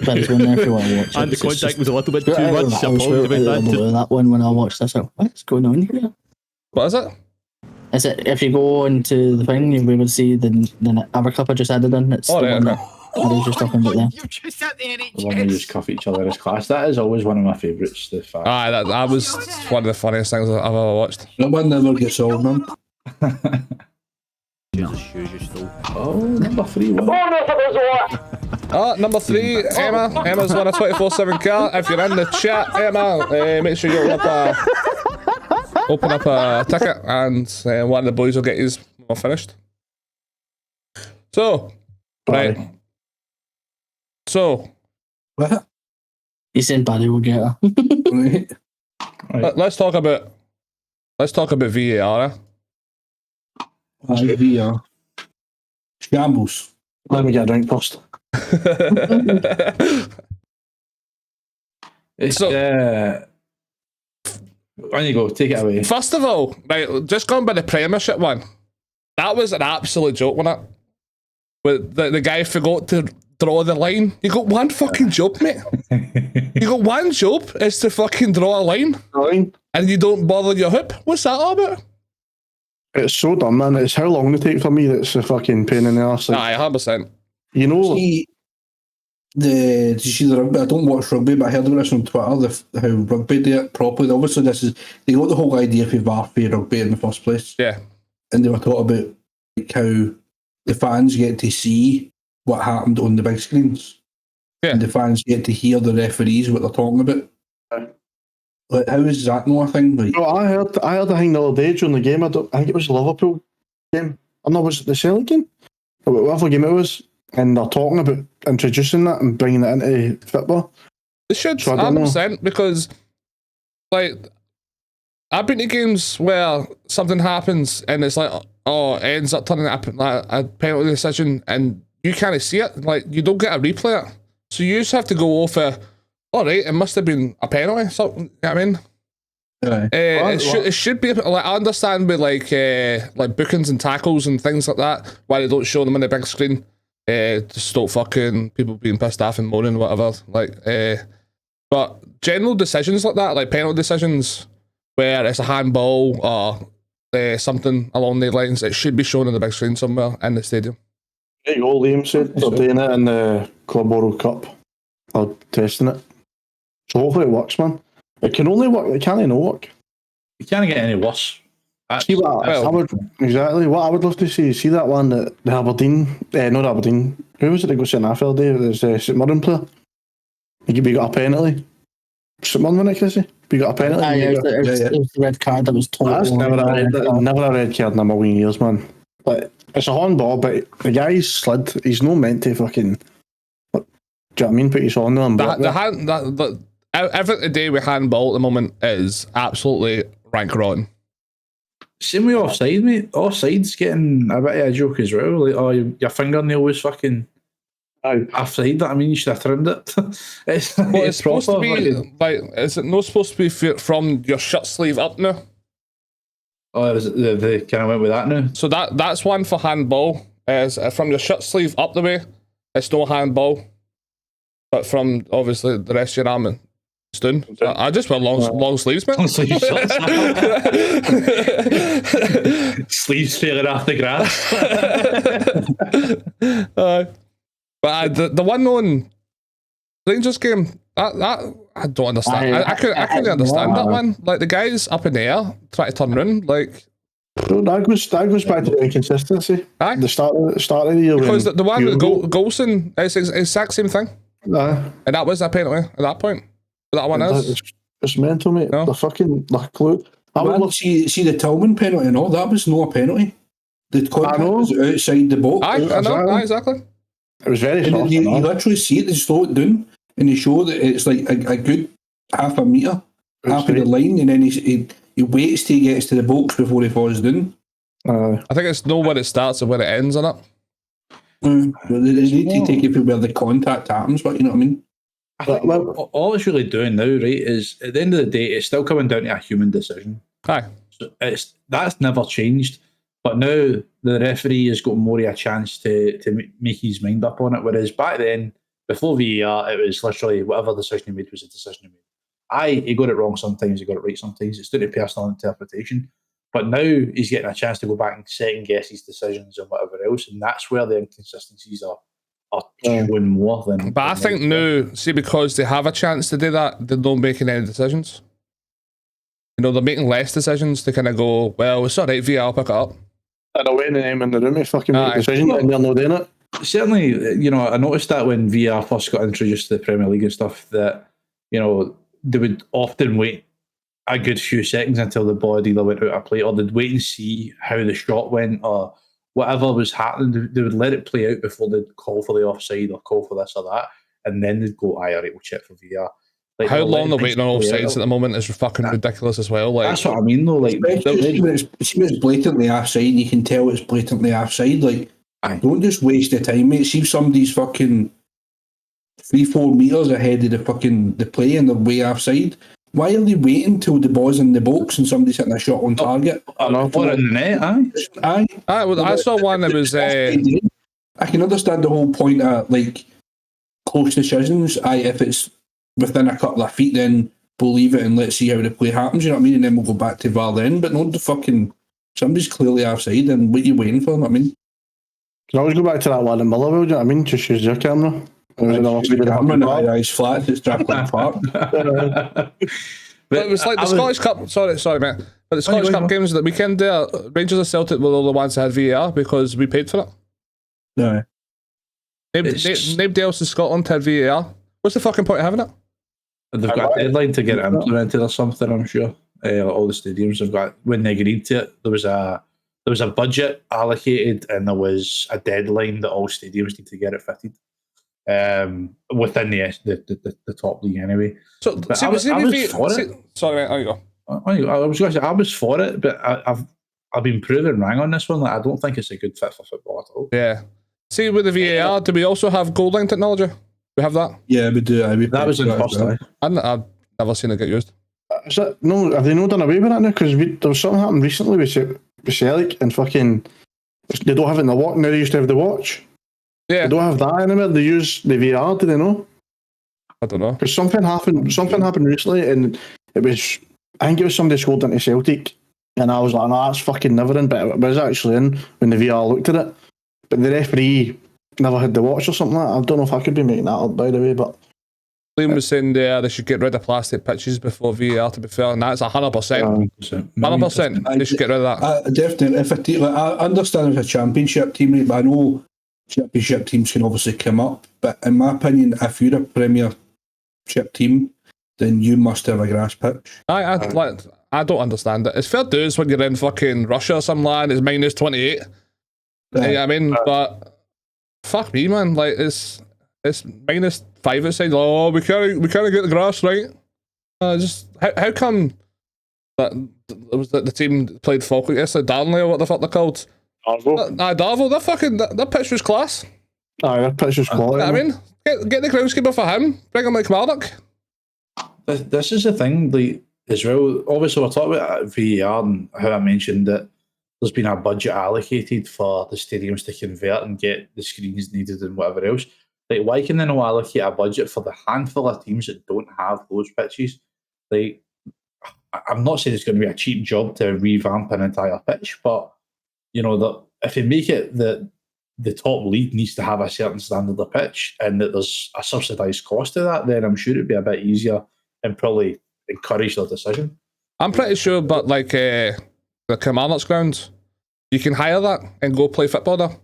Bill's one there if you want to watch it. And the contact was a little bit too I much. was Apologies about that. that one when I watched this. I was like, what's going on here? What is it? Is it if you go into the thing, you'll be able to see the other clip I just added in. It's the one that I was just talking about there. You just hit the the one where you NHS! just cuff each other as class. That is always one of my favourites. The fact. Aye, that was one of the funniest things I've ever watched. That one never gets old, man. Oh, number 3 one. Number 3, Emma. Emma's won a 24/7 car. If you're in the chat, Emma, make sure you open up a ticket and one of the boys will get his when we're finished. So, right. So, What? He's saying Barry will get her. Right. let's talk about VAR. VR. Shambles. Let me get a drink first. It's, So- on you go, take it away. First of all, right, just going by the Premiership one, that was an absolute joke, wasn't it? With the guy forgot to draw the line. You got one fucking job, mate. You got one job is to fucking draw a line. And you don't bother your hoop. What's that all about? It's so dumb, man. It's how long it takes for me that's a fucking pain in the arse. Aye, 100%. You know, did you see the rugby? I don't watch rugby, but I heard about this on Twitter, how rugby do it properly. Obviously, they got the whole idea for VAR for rugby in the first place. Yeah. And they were talking about like, how the fans get to see what happened on the big screens. Yeah. And the fans get to hear the referees, what they're talking about. Like, how is that not a thing? Like, I heard a thing the other day during the game. I think it was the Liverpool game. I don't know, was it the Celtic game? Or whatever game it was. And they're talking about introducing that and bringing it into football. They should, So I don't 100%, because, like, I've been to games where something happens and it's like, oh, it ends up turning a penalty decision and you can't see it. Like, you don't get a replay it. So you just have to go over, all right, it must have been a penalty. So, you know what I mean? It should be, like, I understand with, like bookings and tackles and things like that, why they don't show them on the big screen. Just don't fucking people being pissed off and moaning, whatever. Like, but general decisions like that, like penalty decisions, where it's a handball or something along those lines, it should be shown on the big screen somewhere in the stadium. There you go, Liam said they're doing it in the Club World Cup. Or testing it. So hopefully it works, man. It can only work, it can't not work. You can't get any worse. See what I would, exactly what I would love to see that one that the Aberdeen, not Aberdeen, who was it that got sent off all day? It was the St Mirren player. We got a penalty. St Mirren, wasn't it, Chrissy? We got a penalty. It was the red card that was total. That's never a red card in a million years, man. But it's a handball, but the guy's slid. He's not meant to fucking. Do you know what I mean? Put his on there and everything today with handball at the moment is absolutely rank rotten. Same with offside, mate. Offside's getting a bit of a joke as well. Like, oh, your fingernail was fucking offside. That I mean, you should have trimmed it. It's supposed to be like, is it not supposed to be from your shirt sleeve up now? Oh, they kind of went with that now. So that's one for handball. Is from your shirt sleeve up the way, it's no handball. But from obviously the rest of your arm, it's done. I just wear long sleeves, man. Long sleeve shirts. Sleeves failing off the grass. But the one on Rangers game, that I don't understand. I couldn't understand that one. Like, the guys up in the air trying to turn around, like. So that goes back to the inconsistency. Aye. The start of the year. Because the one with Golson is the exact same thing. And that was a penalty at that point. That one is. It's mental, mate. No. The clue. I would love see the Tillman penalty and all. That was no penalty. The contact was outside the box. I know, exactly. It was very soft. You literally see it, they slow it down, and they show that it's like a good half a metre, half of the line, and then he waits till he gets to the box before he falls down. I think it's know where it starts and where it ends on it. They need to take it from where the contact happens, but you know what I mean? I think all it's really doing now, right, is at the end of the day, it's still coming down to a human decision. Aye. So that's never changed. But now the referee has got more of a chance to make his mind up on it. Whereas back then, before VAR, it was literally whatever decision he made was a decision he made. He got it wrong sometimes, he got it right sometimes. It's down to personal interpretation. But now he's getting a chance to go back and second guess his decisions and whatever else. And that's where the inconsistencies are showing more than. But I think now, see, because they have a chance to do that, they're not making any decisions. You know, they're making less decisions to kind of go, well, it's all right, VAR, I'll pick it up. And they're waiting them in the room to fucking make a decision, and they're not doing it. Certainly, you know, I noticed that when VAR first got introduced to the Premier League and stuff, that, you know, they would often wait a good few seconds until the ball either went out of play, or they'd wait and see how the shot went, or whatever was happening. They would let it play out before they'd call for the offside or call for this or that, and then they'd go, all right, we'll check for VAR. Like, how long they're waiting on offsides at the moment is fucking ridiculous as well. Like, that's what I mean, though. Like, see when it's blatantly offside, you can tell it's blatantly offside. Like, don't just waste the time, mate. See if somebody's fucking 3-4 metres ahead of the play and they're way offside. Why are they waiting till the ball's in the box and somebody's hitting a shot on target? Put it in the net, Well, I saw one that was. I can understand the whole point of, like, close decisions, if it's within a couple of feet, then we'll leave it and let's see how the play happens, you know what I mean? And then we'll go back to VAR then, but not the fucking, somebody's clearly offside, and what are you waiting for, you know what I mean? Can I always go back to that one in Motherwell, do you know what I mean? Just use your camera. I'm running high eyes flat, it's draft like park. But it was like the Scottish Cup. Sorry, mate. But the Scottish Cup games that weekend there, Rangers and Celtic were all the ones that had VAR because we paid for it. No. Nobody else in Scotland had VAR. What's the fucking point of having it? They've got a deadline to get it implemented or something, I'm sure. All the stadiums have got, when they agreed to it, there was a budget allocated and there was a deadline that all stadiums need to get it fitted. Within the top league anyway. So I was for it. Sorry, mate, there you go. I was going to say I was for it, but I've been proven wrong on this one. Like, I don't think it's a good fit for football at all. Yeah. See, with the VAR, do we also have goal line technology? We have that. Yeah, we do. That was in first time. I've never seen it get used. No, have they not done away with that now? Because there was something happened recently with Celtic and fucking they don't have it in the watch now. They used to have the watch. Yeah. They don't have that anymore. They use the VR. Do they know? I don't know. Because something happened recently, and it was, I think it was somebody scored into Celtic, and I was like, no, that's fucking never in. But it was actually in when the VR looked at it. But the referee never had the watch or something like that. I don't know if I could be making that up, by the way, but Liam was saying they should get rid of plastic pitches before VAR, to be fair, and that's 100%. 100%. They should get rid of that. Definitely. If a team, I understand if a championship team, right, but I know championship teams can obviously come up. But in my opinion, if you're a Premiership team, then you must have a grass pitch. I don't understand it. It's fair dues when you're in fucking Russia or something like that, it's minus 28. You know what I mean? But fuck me, man. Like, it's minus 5 outside. Oh, we can't get the grass right. Just how come that it was the team that played Falkirk yesterday, Darnley or what the fuck they're called? Darvo. That fucking that pitch was class. That pitch was quality. I mean, get the groundskeeper for him. Bring him like Marnock. This is the thing, like, as well. Obviously, we're talking about VAR and how I mentioned that there's been a budget allocated for the stadiums to convert and get the screens needed and whatever else. Like, why can they not allocate a budget for the handful of teams that don't have those pitches? Like, I'm not saying it's going to be a cheap job to revamp an entire pitch, but you know that if you make it that the top league needs to have a certain standard of pitch and that there's a subsidised cost to that, then I'm sure it'd be a bit easier and probably encourage their decision. I'm pretty sure, but like the Kilmarnock's ground, you can hire that and go play football there.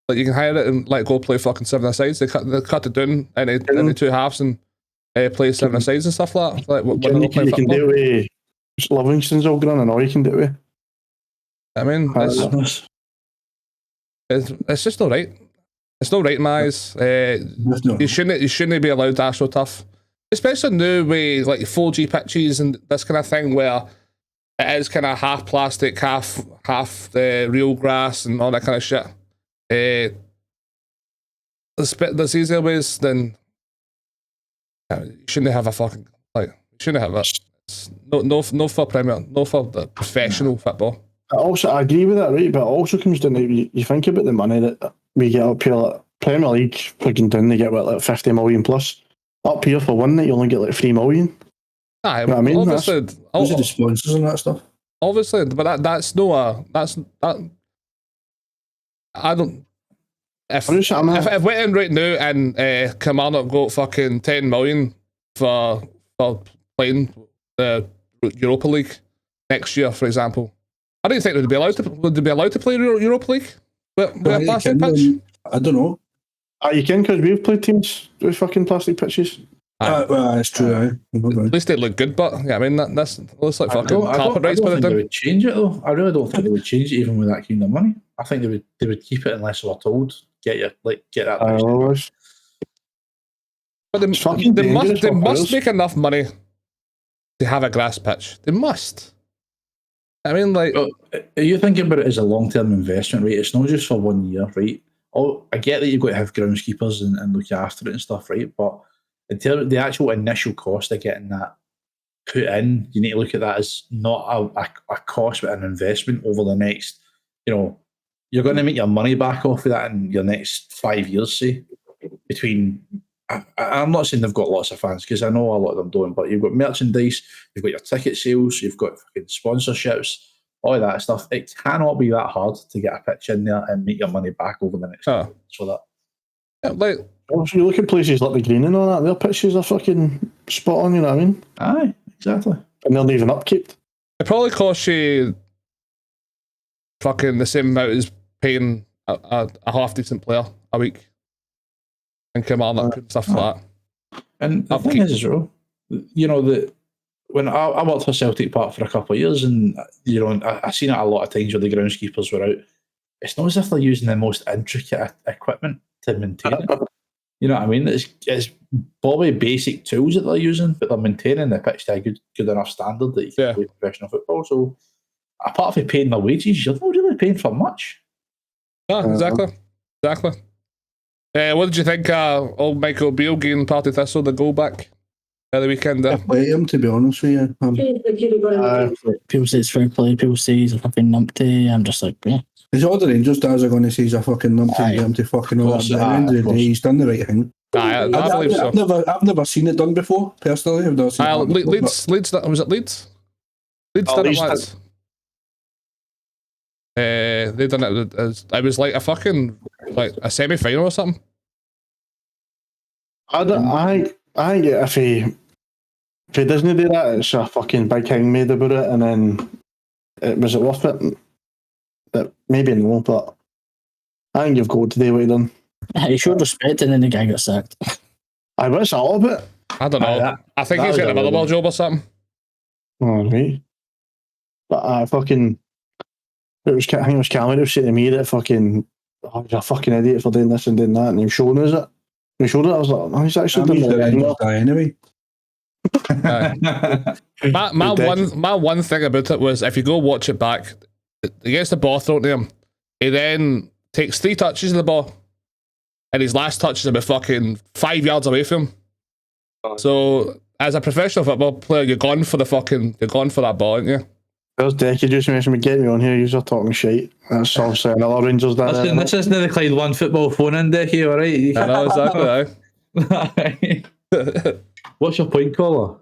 Like, you can hire it and like go play fucking 7-a-sides. They cut it down into two halves and play 7-a-sides and stuff like that. Like, you can do it with Livingston's all ground and all you can do it. I mean, it's just not right. It's not right in my eyes. You shouldn't be allowed to AstroTurf, especially now with like 4G pitches and this kind of thing where it is kind of half plastic, half the real grass and all that kind of shit. There's easier ways than you shouldn't have a fucking like. You shouldn't have it. It's no for Premier, no for the professional football. I agree with that, right? But it also comes down to you think about the money that we get up here. Like Premier League, fucking down, they get what, like 50 million plus. Up here for one night, you only get like 3 million. Aye, you know what I mean? Obviously, those are the sponsors and that stuff. Obviously, but that's no that. I don't. If we're in right now and Kilmarnock got fucking 10 million for playing the Europa League next year, for example, I don't think they'd be allowed to play Europa League with a plastic pitch. I don't know. You can, because we've played teams with fucking plastic pitches. Well, that's true. At least they look good, but yeah, I mean that's looks like fucking carpet rights. I don't think they would change it though. I really don't think they would change it even with that kind of money. I think they would keep it unless they were told get that. But they must make enough money to have a grass pitch. They must. I mean, like, are you thinking about it as a long-term investment, right? It's not just for 1 year, right? I get that you've got to have groundskeepers and look after it and stuff, right? But in terms of the actual initial cost of getting that put in, you need to look at that as not a cost, but an investment over the next, you're going to make your money back off of that in your next 5 years, say, between I'm not saying they've got lots of fans because I know a lot of them don't, but you've got merchandise, you've got your ticket sales, you've got fucking sponsorships, all of that stuff. It cannot be that hard to get a pitch in there and make your money back over the next year. So that. Yeah, like, if you look at places like the Green and all that, their pitches are fucking spot on, you know what I mean? Aye, exactly. And they're not even upkeep. it probably costs you fucking the same amount as paying a half decent player a week. And come on up and stuff like that. And the thing is, well, you know, that when I worked for Celtic Park for a couple of years, and you know, I seen it a lot of times where the groundskeepers were out. It's not as if they're using the most intricate equipment to maintain it. You know what I mean? It's probably basic tools that they're using, but they're maintaining the pitch to a good enough standard that you can play professional football. So, apart from paying their wages, you're not really paying for much. No, exactly. What did you think old Michael Beale getting Party Thistle the goal back at the weekend? I play him, to be honest with you. People say it's fair play, people say he's a fucking numpty. I'm just like, yeah. It's all the Rangers guys are going to say he's a fucking numpty and get him to fucking all that. But at the end of the day, he's done the right thing. I believe so. I've never seen it done before, personally. I've never seen it done before, Leeds, was it Leeds? Leeds done it once. They done it as it was like a fucking a semi-final or something. I think if he doesn't do that, it's a fucking big thing made about it, and then was it worth it? But maybe no, but I think you've got to do what he done. He showed respect, and then the guy got sacked. I wish all of it. I don't know. I think he's getting a Motherwell job or something. Oh, right. But I think it was Cameron who said to me that fucking, oh, you're a fucking idiot for doing this and doing that, and he was showing us it. When he showed it, I was like, oh, he's actually done the right anyway. My one thing about it was if you go watch it back, he gets the ball thrown to him. He then takes 3 touches of the ball, and his last touch is about fucking 5 yards away from him. So as a professional football player, you're gone for that ball, aren't you? There's Decky just mentioned me getting me on here. You're talking shit. That's obviously another Rangers down there. This isn't the Clyde One football phone in, Decky, all right? I know exactly. What's your point, caller?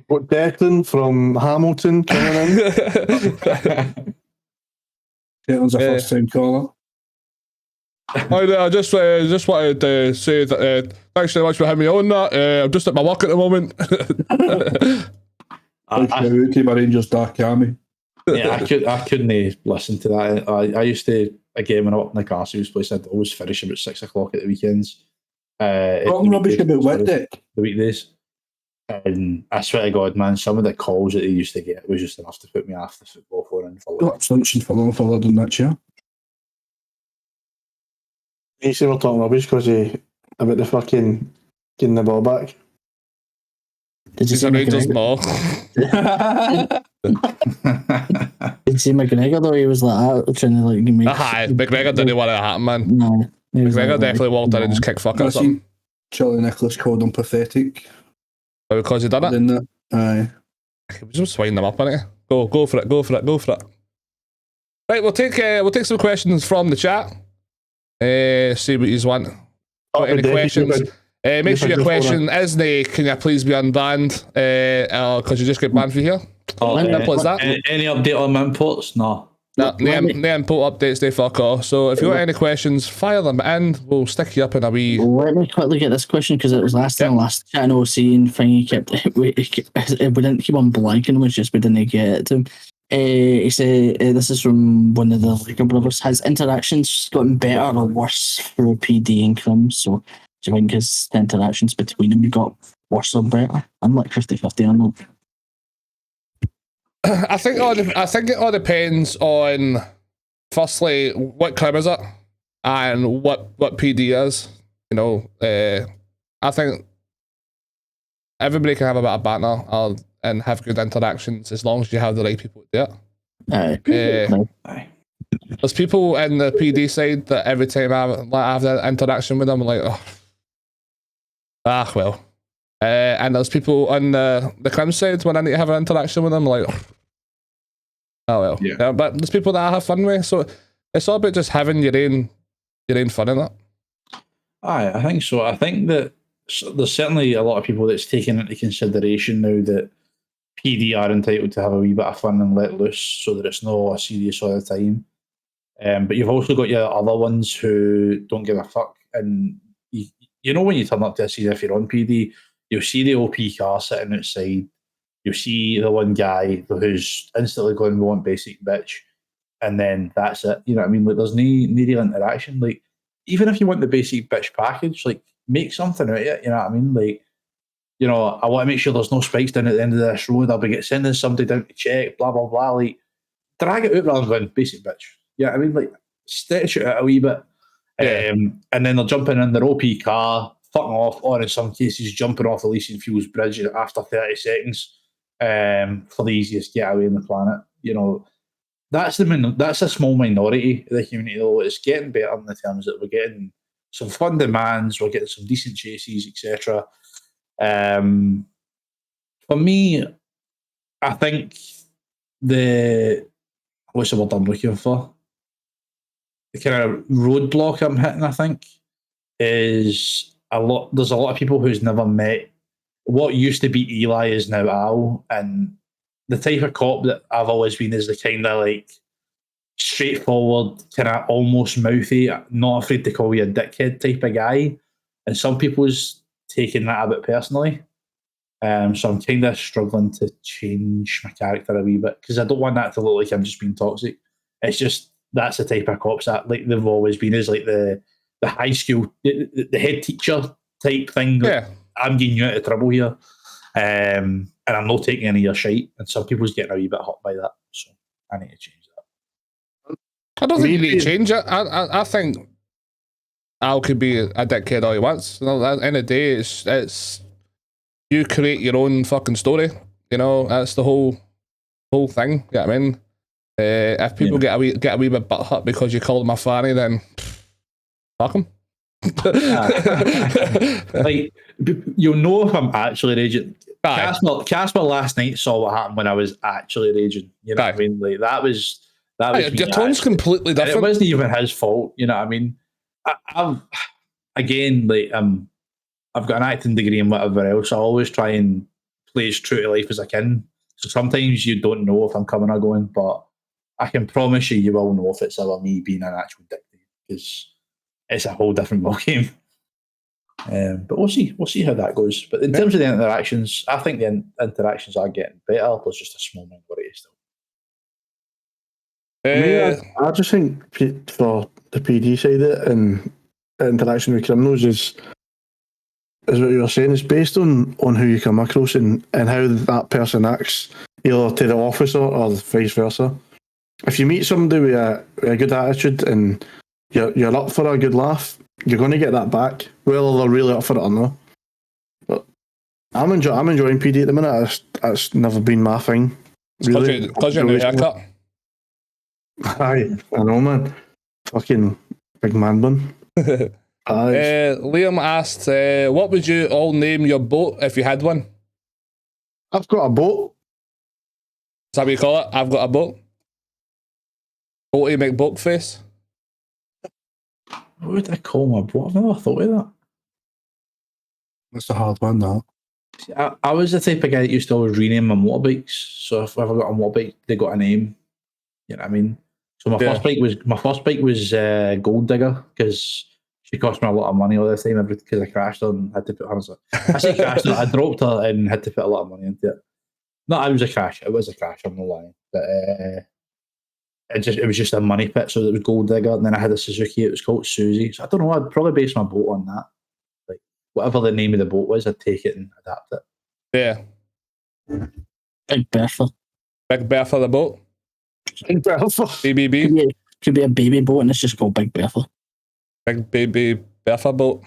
What, Declan from Hamilton coming in? Declan's a first-time caller. I just wanted to say that thanks very much for having me on that. I'm just at my work at the moment. My Rangers Dark Army. Yeah, I couldn't listen to that. I used to, again, when I worked in the car service place, I'd always finish about 6 o'clock at the weekends. Talking rubbish about what, Dick? The weekdays. And I swear to God, man, some of the calls that they used to get was just enough to put me off the football phone. Absolutely for than that, yeah. You say we're talking rubbish because about the fucking getting the ball back. Did you see McGregor? Did you see McGregor though? He was like trying to like make. McGregor didn't want to happen, man. No, McGregor definitely walked in and just kicked fuck or something. Charlie Nicholas called him pathetic. Oh, because he done it? Didn't it? Aye. He was just winding them up, innit? Go for it. Right, we'll take some questions from the chat. See what you want. Any questions? Make sure your question isn't, can you please be unbanned? Because you just get banned for here. Simple as that. Any update on imports? No. No import updates, they fuck off. So if you got any questions, fire them in. We'll stick you up in a wee. Let me quickly get this question because it was last ChattingOOC thing. He kept we didn't keep on blanking, which just we didn't get it to him. He said this is from one of the Laker brothers. Has interactions gotten better or worse for PD and Crim? So do you think his interactions between them got worse or better? I'm like 50-50 on that. I think it all depends on, firstly, what club is it and what PD is. You know, I think everybody can have a bit of banter and have good interactions as long as you have the right people to do it. There's people in the PD side that every time I have that interaction with them, I'm like, well. And there's people on the Crim side when I need to have an interaction with them, like, oh well. Yeah, but there's people that I have fun with, so it's all about just having your own fun in it. Aye, I think so. I think that there's certainly a lot of people that's taken into consideration now that PD are entitled to have a wee bit of fun and let loose so that it's not serious all the time. But you've also got your other ones who don't give a fuck. And you know when you turn up to a scene, if you're on PD, you'll see the OP car sitting outside. You'll see the one guy who's instantly going, we want basic bitch. And then that's it. You know what I mean? Like, there's no real interaction. Like, even if you want the basic bitch package, like, make something out of it. You know what I mean? Like, you know, I want to make sure there's no spikes down at the end of this road. I'll be sending somebody down to check, blah, blah, blah. Like, drag it out rather than basic bitch. Yeah, I mean, like, stretch it out a wee bit. Yeah. And then they're jumping in their OP car, fucking off, or in some cases, jumping off Elysian Fields Bridge after 30 seconds for the easiest getaway on the planet. You know, that's a small minority of the community, though. It's getting better in the terms that we're getting some fun demands, we're getting some decent chases, etc. For me, I think what's the word I'm looking for? The kind of roadblock I'm hitting, I think, is there's a lot of people who's never met what used to be Eli is now Al, and the type of cop that I've always been is the kind of like straightforward, kind of almost mouthy, not afraid to call you a dickhead type of guy. And some people's taking that a bit personally. So I'm kind of struggling to change my character a wee bit because I don't want that to look like I'm just being toxic. It's just that's the type of cops that like they've always been, is like the high school, the head teacher type thing. Like, Yeah. I'm getting you out of trouble here. And I'm not taking any of your shite. And some people's getting a wee bit hot by that. So I need to change that. I don't think you need to change it. I think Al could be a dickhead all he wants. You know, at the end of the day, it's you create your own fucking story. You know, that's the whole thing. You know what I mean? If people get a wee bit butthurt because you call them a fanny, then fuck them. Like, you'll know if I'm actually raging. Casper last night saw what happened when I was actually raging. You know what I mean? Like that was your tone's completely different. It wasn't even his fault. You know what I mean? I've got an acting degree and whatever else. I always try and play as true to life as I can. So sometimes you don't know if I'm coming or going, but I can promise you will know if it's ever me being an actual dick, because it's a whole different ballgame. But we'll see how that goes. But in terms of the interactions, I think the interactions are getting better. There's just a small minority still. I just think for the PD side of it and interaction with criminals is what you were saying, is based on who you come across and how that person acts, either to the officer or vice versa. If you meet somebody with a good attitude and you're up for a good laugh, you're going to get that back, whether they're really up for it or not. But I'm enjoying PD at the minute. It's never been my thing. Really, because you're new haircut. Aye, I know, man. Fucking big man bun. Liam asked, what would you all name your boat if you had one? I've got a boat. Is that what you call it? I've got a boat. Boaty McBoatface. What would I call my boat? I've never thought of that. That's a hard one, though. I was the type of guy that used to always rename my motorbikes. So if I ever got a motorbike, they got a name. You know what I mean? So my first bike was Gold Digger, because she cost me a lot of money all the time because I crashed her and had to put her. I say crashed her, I dropped her and had to put a lot of money into it. No, it was a crash. It was a crash. I'm not lying, but it was just a money pit. So it was Gold Digger, and then I had a Suzuki. It was called Susie. So I don't know. I'd probably base my boat on that. Like whatever the name of the boat was, I'd take it and adapt it. Yeah. Big Bertha. Big Bertha the boat. Big Bertha. BBB. Could be a baby boat and it's just called Big Bertha. Big baby Bertha boat.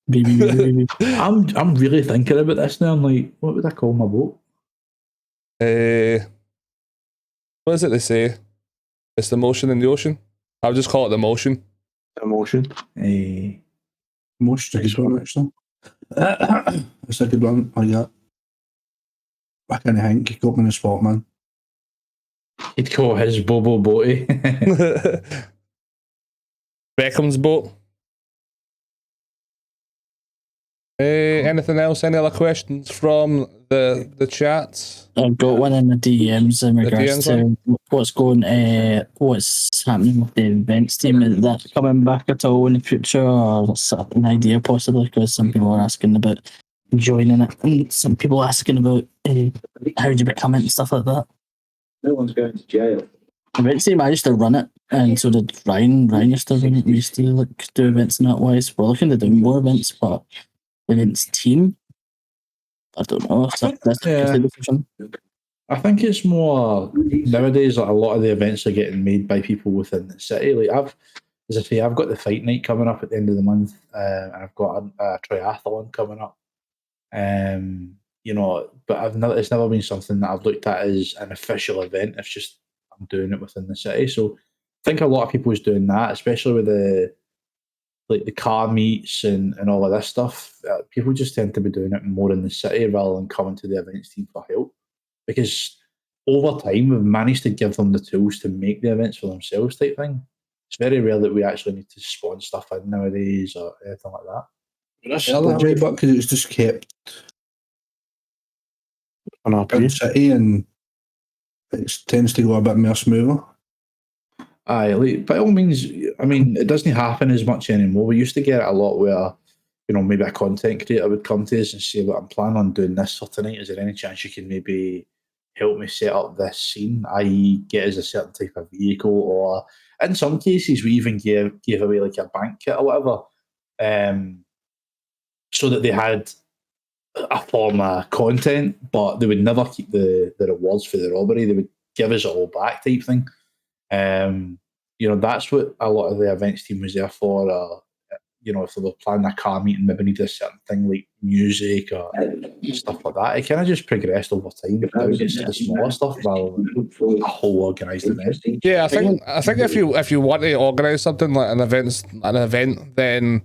Baby. I'm really thinking about this now. I'm like, what would I call my boat? What is it they say? It's the motion in the ocean. I'll just call it the motion. Emotion. Motion is one, actually. That's a good one. Oh, yeah. I can't think. You got me in the spot, man. He'd call his Bobo Boaty. Beckham's boat. Anything else? Any other questions from the chat? I've got one in the DMs in regards DMs to what's happening with the events team. Is that coming back at all in the future, or is that an idea possibly? Because some people are asking about joining it, and some people asking about how do you become it and stuff like that. No one's going to jail. Events team, I used to run it, and so did Ryan. Ryan used to run it. We used to like do events in that wise. We're looking to do more events, but events team, I don't know. I think it's more nowadays. Like a lot of the events are getting made by people within the city. Like I've got the fight night coming up at the end of the month, and I've got a triathlon coming up. But it's never been something that I've looked at as an official event. It's just I'm doing it within the city. So I think a lot of people is doing that, especially with the car meets and all of this stuff. People just tend to be doing it more in the city rather than coming to the events team for help. Because over time, we've managed to give them the tools to make the events for themselves type thing. It's very rare that we actually need to spawn stuff in nowadays or anything like that. That way, but because it's just kept on our in the city and it tends to go a bit more smoother. Aye, like, by all means, I mean, it doesn't happen as much anymore. We used to get it a lot where, maybe a content creator would come to us and say, look, I'm planning on doing this for tonight. Is there any chance you can maybe help me set up this scene, i.e. get us a certain type of vehicle, or in some cases we even gave away like a bank kit or whatever, so that they had a form of content, but they would never keep the rewards for the robbery. They would give us it all back type thing. That's what a lot of the events team was there for. If they were planning a car meeting, maybe needed a certain thing like music or stuff like that. It kind of just progressed over time. Now it's the smaller stuff rather than a whole organised event. Yeah, I think if you want to organise something like an event, then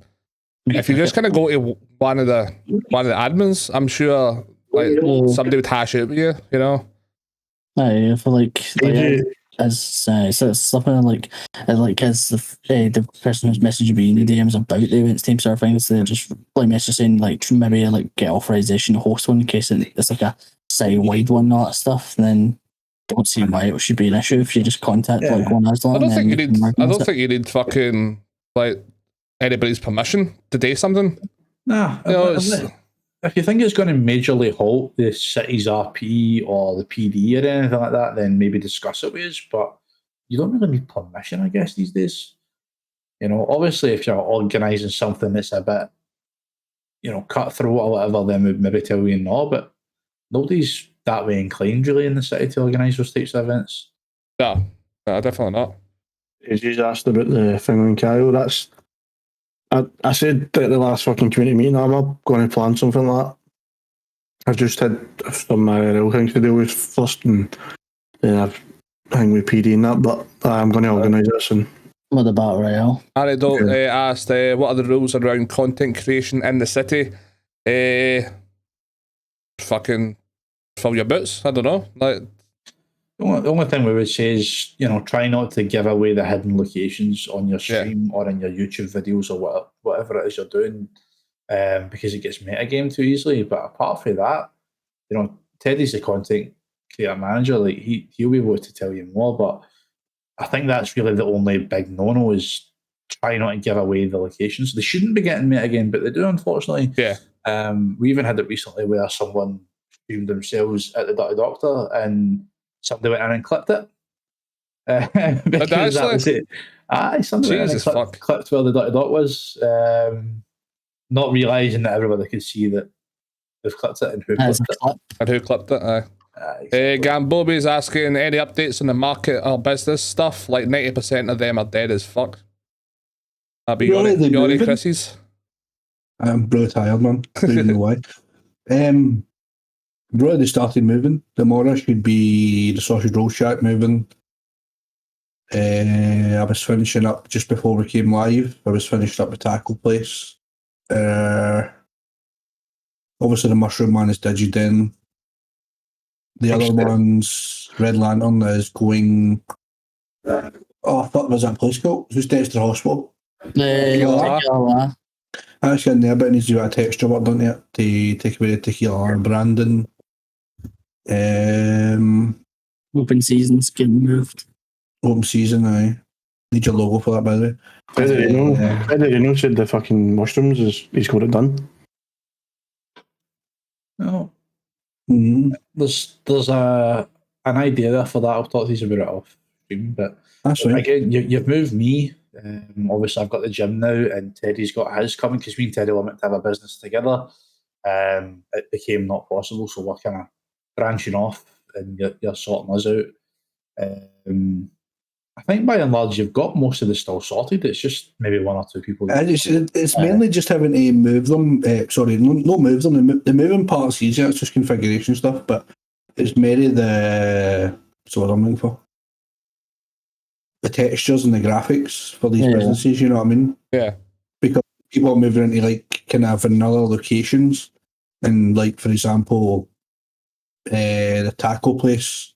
if you just kind of go to one of the admins, I'm sure somebody would hash it with you. I feel like as so something like as the person who's messaging me in the DMs about the events team sort of things, they just message saying maybe get authorization to host one in case it's like a site-wide one and all that stuff. And then don't see why it should be an issue if you just contact one Aslan. I don't think you need fucking anybody's permission to do something. Nah, if you think it's going to majorly halt the city's RP or the PD or anything like that, then maybe discuss it with us. But you don't really need permission, I guess, these days. Obviously, if you're organising something that's a bit, cutthroat or whatever, then we'd maybe tell you no. But nobody's that way inclined, really, in the city to organise those types of events. No, definitely not. You just asked about the thing on Kyle. I said at the last fucking community meeting, I'm going to plan something like that. I've just had some real things to do with first, and then I've hung with PD and that, but I'm going to organise this. And what about Rail? Arido asked, what are the rules around content creation in the city? Fucking fill your boots. I don't know. The only thing we would say is, try not to give away the hidden locations on your stream or in your YouTube videos or whatever it is you're doing, because it gets metagame too easily. But apart from that, Teddy's the content creator manager. He'll be able to tell you more. But I think that's really the only big no-no is try not to give away the locations. They shouldn't be getting metagame, but they do, unfortunately. Yeah. We even had it recently where someone streamed themselves at the Dirty Doctor and somebody went in and clipped it. Because that was it. Somebody went in and clipped where the Dirty Dot was, not realising that everybody could see that they've clipped it and who clipped it. And who clipped it, Gambobi's asking any updates on the market or business stuff. 90% of them are dead as fuck. That'd be Yori Chris's. I'm really tired, man. I don't know why. Really, they started moving. Tomorrow should be the Sausage Roll Shack moving. I was finishing up just before we came live. I was finishing up the tackle place. Obviously, the Mushroom Man is DigiDen. The other one's Red Lantern is going. I thought it was that place called. Who's Dexter Hospital? Actually, in there, but it needs to do a texture work, doesn't it? To take away the tequila branding. Open seasons getting moved. Open season, aye. Need your logo for that, by the way. Fred said the fucking mushrooms he's got it done. No. Mm-hmm. There's an idea there for that. I'll talk to you about it off stream, but That's right. again, you've moved me. Obviously, I've got the gym now, and Teddy's got his coming because me and Teddy were meant to have a business together. It became not possible, so we're kind of branching off, and you're sorting us out. I think by and large, you've got most of the stuff sorted. It's just maybe one or two people. It's mainly just having to move them. Not move them. The moving part's easier. It's just configuration stuff, but it's mainly so what I'm looking for. The textures and the graphics for these businesses, you know what I mean? Yeah. Because people are moving into like kind of vanilla locations, and like for example, the taco place,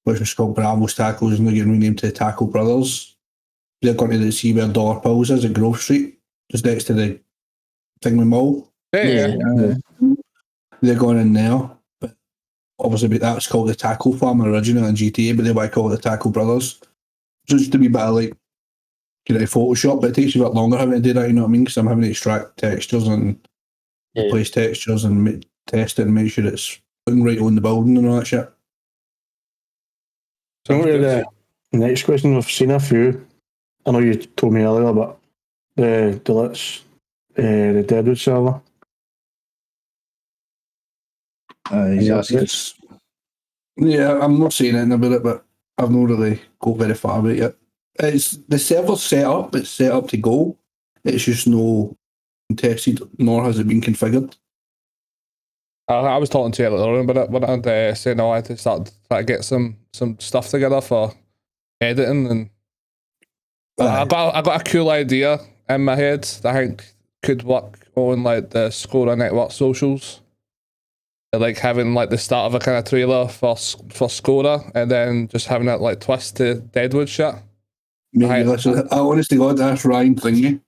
which was called Bravo's Tacos, is now getting renamed to Taco Brothers. They're going to see where Dollar Pills is at Grove Street, just next to the Thingy Mall. Yeah. They're going in there, but obviously that's called the Taco Farm originally in GTA, but they might call it the Taco Brothers. Just to be better, like, Photoshop, but it takes you a bit longer having to do that, you know what I mean? Because I'm having to extract textures and replace textures and test it and make sure it's looking right on the building and all that shit. So the next question, I've seen a few. I know you told me earlier, but the the Deadwood server. Yeah, I'm not saying anything about it, but I've not really got very far about it yet. It's the server's set up. It's set up to go. It's just no tested, nor has it been configured. I was talking to you earlier about it when I'd saying I had to start to get some stuff together for editing, and I got a cool idea in my head that I think could work on like the Scorer Network socials. Like having like the start of a kind of trailer for Scorer, and then just having it like twist to Deadwood shit. Maybe listen, I honestly God, that's Ryan thingy.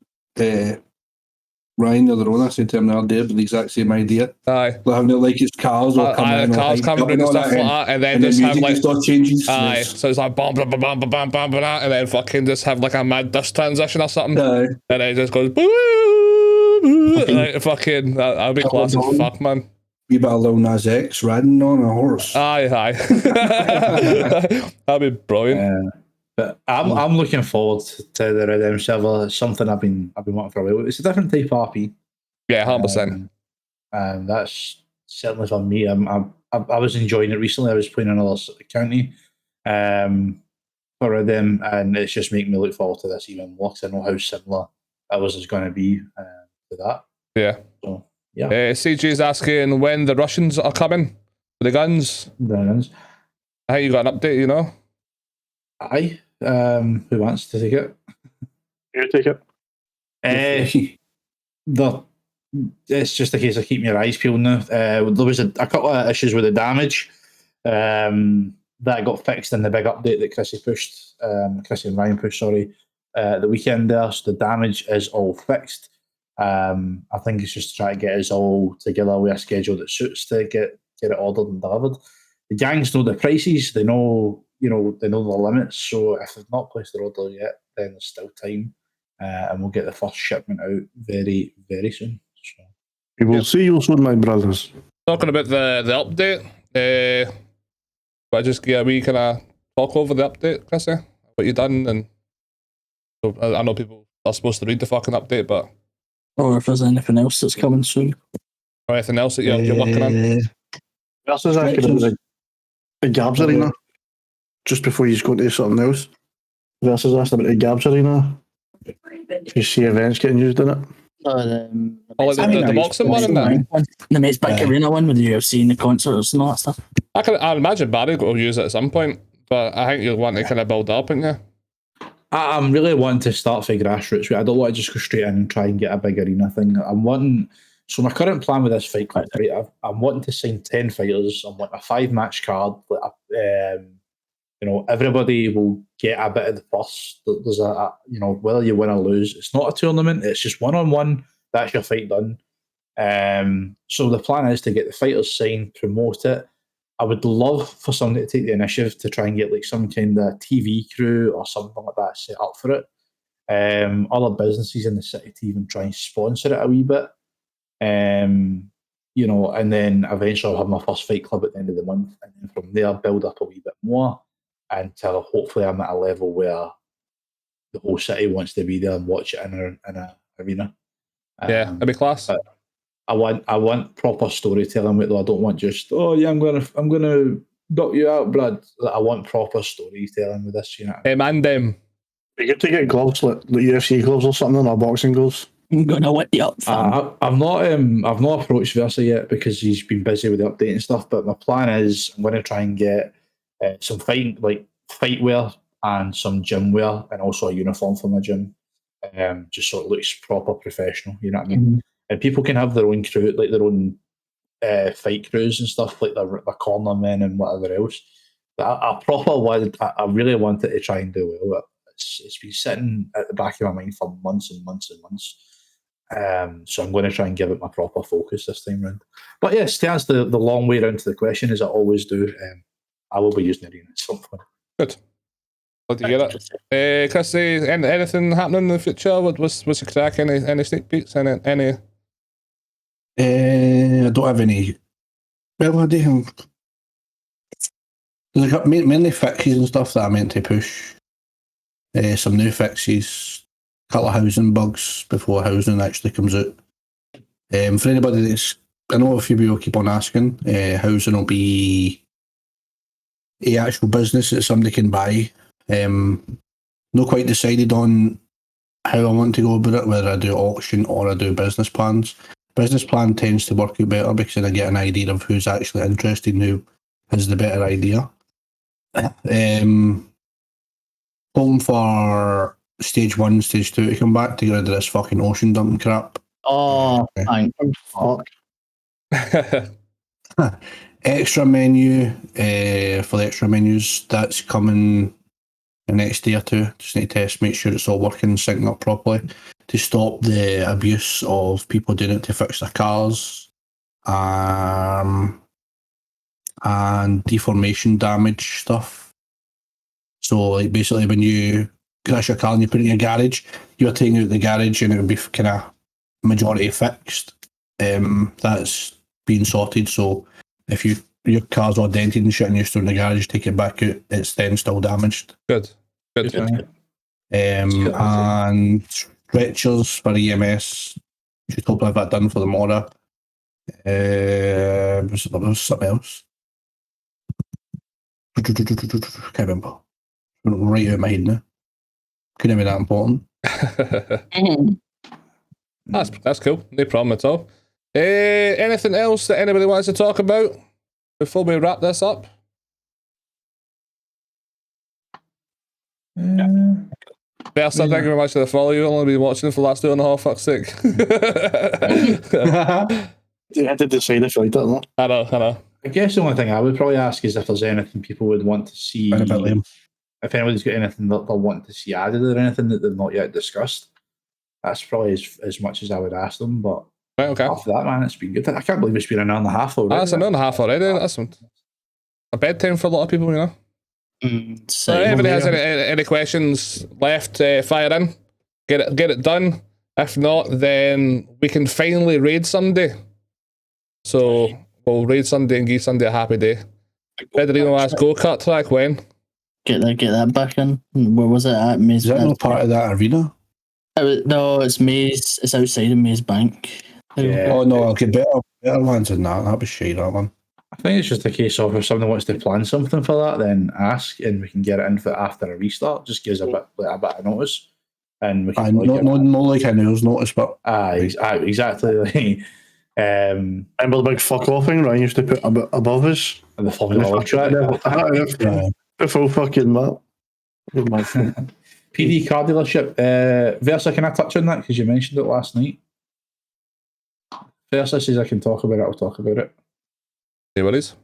Ryan the Rona said to him the other day, but the exact same idea. Aye. Like having it like his cars will come in, cars coming in and stuff like that, and then just have like start changing. Aye, so it's like bam, bam, bam, bam, bam, bam, bam, and then fucking just have like a mad dust transition or something, and then it just goes like fucking that'd be class as fuck, man. We better Lil Nas X riding on a horse. Aye. That'd be brilliant. But I'm looking forward to the Redemption server. It's something I've been wanting for a while. It's a different type of RP. Yeah, 100%. And that's certainly for me. I was enjoying it recently. I was playing another county for Redem, and it's just making me look forward to this even more because I know how similar I was going to be to that. Yeah. So yeah. CJ's asking when the Russians are coming with the guns. I think you got an update, you know. Aye. Who wants to take it? You take it. It's just a case of keeping your eyes peeled now. There was a couple of issues with the damage that got fixed in the big update that Chrissy and Ryan pushed, the weekend there. So the damage is all fixed. I think it's just to try to get us all together with a schedule that suits to get it ordered and delivered. The gangs know the prices, they know the limits, so if they've not placed their order yet, then there's still time, and we'll get the first shipment out very, very soon. So. We will see you soon, my brothers. Talking about the update, but I just get a wee kind of talk over the update, Chrissy, what you done, and so I know people are supposed to read the fucking update, but or if there's anything else that's coming soon, or anything else that you're working on. Versus asking about the Gabs Arena just before you go into something else. Versus asked about the Gabs Arena. You see events getting used in it. The boxing one and that. The Mates Bank Arena one with the UFC and the concerts and all that stuff. I imagine Barry will use it at some point, but I think you'll want to kind of build up, aren't you? I'm really wanting to start for grassroots. I don't want to just go straight in and try and get a big arena thing. So my current plan with this fight card, I'm wanting to sign 10 fighters. I'm wanting a 5-match card. Everybody will get a bit of the purse. There's whether you win or lose. It's not a tournament. It's just one-on-one. that's your fight done. So the plan is to get the fighters signed, promote it. I would love for somebody to take the initiative to try and get like some kind of TV crew or something like that set up for it. Other businesses in the city to even try and sponsor it a wee bit. You know, and then eventually I'll have my first fight club at the end of the month, and then from there build up a wee bit more until hopefully I'm at a level where the whole city wants to be there and watch it in a arena. Yeah, that'd be class. But I want proper storytelling with it, though. I don't want just, oh yeah, I'm gonna knock you out, Brad. Like, I want proper storytelling with this, you know. Man, them. You get to get gloves like the UFC gloves or something, or boxing gloves. I'm gonna whip you up, fam. I've not approached Versa yet because he's been busy with the update and stuff. But my plan is I'm going to try and get some fight wear and some gym wear, and also a uniform for my gym, just so it looks proper professional. You know what I mean? Mm-hmm. And people can have their own crew, like their own fight crews and stuff, like the corner men and whatever else. But I really wanted to try and do well. It's been sitting at the back of my mind for months and months and months. So I'm going to try and give it my proper focus this time round. But yes, to answer the long way around to the question, as I always do, I will be using Arena at some point. Good. Glad to hear it. Chrissy, anything happening in the future? What's the crack? Any sneak peeks? Any? I don't have any. Well, I do. There's mainly fixes and stuff that I meant to push. Some new fixes. Couple of housing bugs before housing actually comes out. For anybody that's, I know a few people keep on asking, housing will be a actual business that somebody can buy. Not quite decided on how I want to go about it, whether I do auction or I do business plans. Business plan tends to work out better because then I get an idea of who's actually interested and who has the better idea. Hoping for Stage 1, Stage 2 to come back to get rid of this fucking ocean dumping crap. Oh, thank Fuck. Extra menu, for the extra menus, that's coming the next day or two. Just need to test, make sure it's all working and syncing up properly to stop the abuse of people doing it to fix their cars. And deformation damage stuff. So like basically when you crash your car and you put it in your garage, you're taking out the garage and it would be kind of majority fixed. That's being sorted. So if your car's all dented and shit and you're still in the garage, take it back out, it's then still damaged. Good. And stretchers for EMS. Should hopefully have that done for the Mora. Was something else? Can't remember. Right out of my head now. Couldn't be that important. That's cool. No problem at all. Anything else that anybody wants to talk about before we wrap this up? Versa, thank you very much for the follow. You've only been watching for the last 2.5, fuck's sake. I had to decide if I liked it or not. I know. I guess the only thing I would probably ask is if there's anything people would want to see. If anybody's got anything that they'll want to see added or anything that they've not yet discussed. That's probably as much as I would ask them. But right, okay. After that, man, it's been good. I can't believe it's been an hour and a half already. That's an hour and a half already. That's a bedtime for a lot of people, you know. So if anybody has any questions left, fire in. Get it done. If not, then we can finally raid Sunday. So we'll raid Sunday and give Sunday a happy day. Federino asks go-kart track when? Get that back in. Where was it at? Maze. Is that not part of that arena? No, it's Maze. It's outside of Maze Bank. Yeah. Oh no, I'll get better ones than that. That'd be shit, that one. I think it's just a case of if somebody wants to plan something for that, then ask and we can get it in for after a restart. Just gives a bit of notice, and we can. No, like a news notice, but exactly. Remember the big fuck off thing Ryan used to put above us and the Formula 1 track. The full fucking map. PD car dealership. Versa, can I touch on that because you mentioned it last night? Versa says I can talk about it. I'll talk about it. No worries.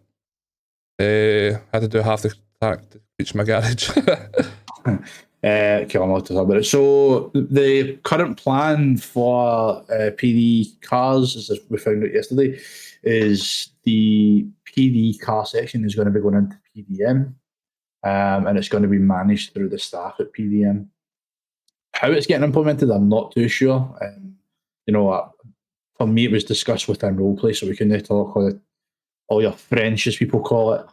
I had to do half the track to reach my garage. Okay, I'm not to talk about it. So the current plan for PD cars, as we found out yesterday, is the PD car section is going to be going into PDM, and it's going to be managed through the staff at PDM. How it's getting implemented, I'm not too sure. For me, it was discussed within roleplay, so we couldn't talk all your French, as people call it.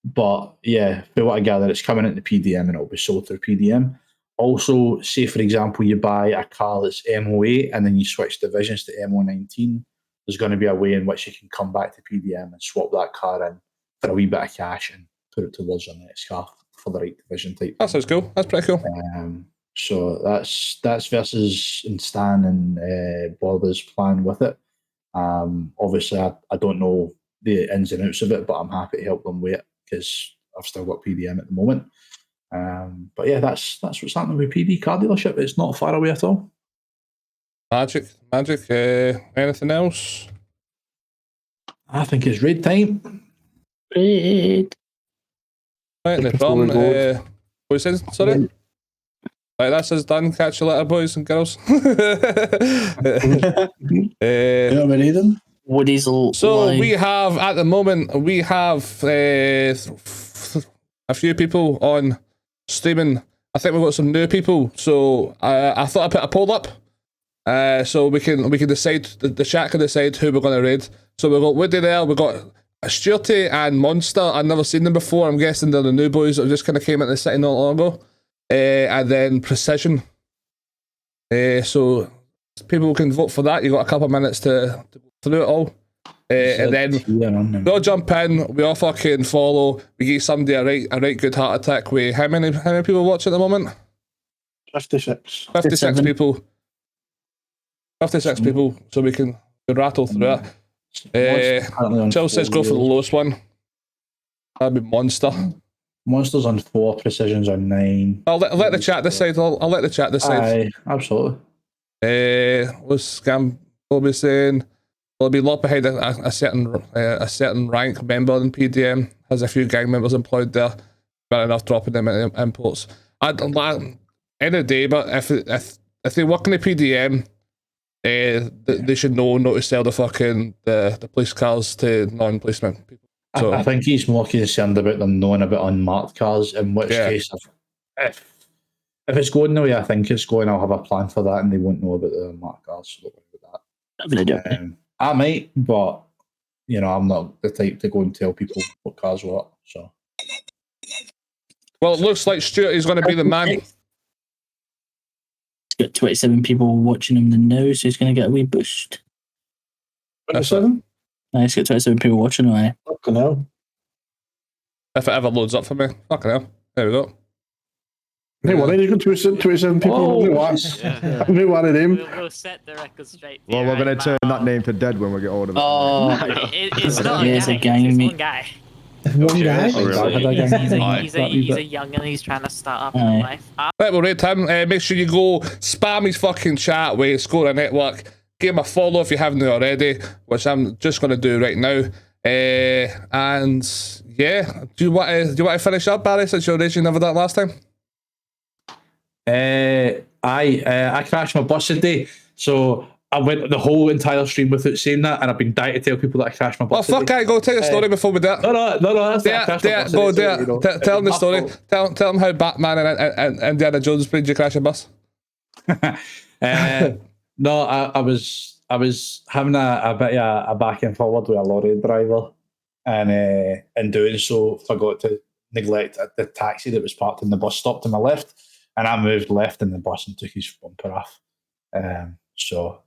But yeah, from what I gather, it's coming into PDM and it'll be sold through PDM. Also, say for example, you buy a car that's MO8 and then you switch divisions to MO19. There's going to be a way in which you can come back to PDM and swap that car in for a wee bit of cash and put it towards your next car for the right division type. That sounds cool. That's pretty cool. So that's versus in Stan and Bob's plan with it. Obviously, I don't know the ins and outs of it, but I'm happy to help them with it because I've still got PDM at the moment. But yeah, that's what's happening with PD car dealership. It's not far away at all. Magic. Anything else? I think it's raid time. Raid. Right, no problem. What says? Sorry. Right, that's us done. Catch you later, boys and girls. Woody's so we have at the moment a few people on streaming. I think we've got some new people. So I thought I'd put a poll up. So we can decide, the chat can decide who we're going to raid. So we've got Woody there, we've got Stuarty and Monster. I've never seen them before. I'm guessing they're the new boys that just kind of came into the city not long ago. And then Precision. So people can vote for that. You've got a couple of minutes to go through it all. And then we all jump in, we all fucking follow, we give somebody a right good heart attack with how many people watch at the moment? 56. 56 people. 56 people, so we can rattle through it. Chill says go for the lowest one. That'd be Monster. Monster's on 4, Precision's on 9. I'll let the chat decide. I'll let the chat decide. Aye, absolutely. What's Scam Bobby saying? There'll be locked behind a certain rank member in PDM. Has a few gang members employed there. Fair enough, dropping them in imports. End of the day, but if they work in the PDM, they should know not to sell the police cars to non-policemen people. So, I think he's more concerned about them knowing about unmarked cars, in which case, if it's going the way I think it's going, I'll have a plan for that and they won't know about the unmarked cars. So don't worry about that. I might, but I'm not the type to go and tell people what cars what. So, well, it looks like Stuart is going to be the man. He's got 27 people watching him now, so he's going to get a wee boost. 27? He's got 27 people watching him. Fucking hell. If it ever loads up for me, fucking hell. There we go. Hey, what are you got 27 people? I'm new one of them. We'll set the record straight. Well, we're going to turn that name to dead when we get older. It's not a gang, it's one guy. One guy? He's a young and he's trying to start up in life. Right, well, rate him. Make sure you go spam his fucking chat with Score Network. Give him a follow if you haven't already, which I'm just going to do right now. And yeah, do you want to finish up, Barry, since you never done it last time? I crashed my bus today, so I went the whole entire stream without saying that, and I've been dying to tell people that I crashed my bus. Oh fuck! I go tell a story before we do it. No. That's go do it. Tell them the story. Tell them how Batman and Indiana Jones made you crash a bus. No, I was having a bit of a back and forward with a lorry driver, and in doing so, forgot to neglect the taxi that was parked in the bus stop to my left, and I moved left in the bus and took his bumper off. So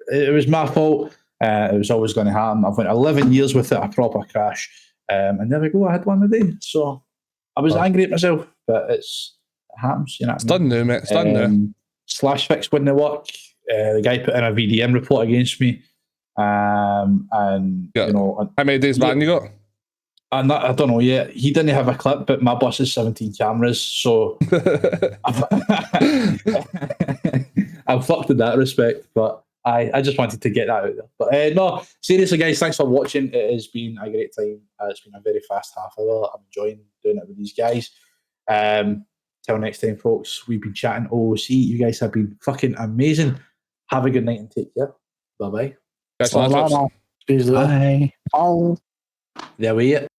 it was my fault. It was always going to happen. I've went 11 years without a proper crash, and there we go. I had one today, so I was angry at myself, but it happens. You know, it's done now, mate. It's done now. Slash fix wouldn't work. The guy put in a VDM report against me, and how many days ban you got? I don't know yet. He didn't have a clip, but my bus has 17 cameras, so I'm fucked in that respect. But I just wanted to get that out there. But no, seriously, guys, thanks for watching. It has been a great time. It's been a very fast half hour. I'm enjoying doing it with these guys. Till next time, folks, we've been chatting OOC. You guys have been fucking amazing. Have a good night and take care. Bye-bye. Catch you later, trips. Peace out. Bye. Oh. There we it.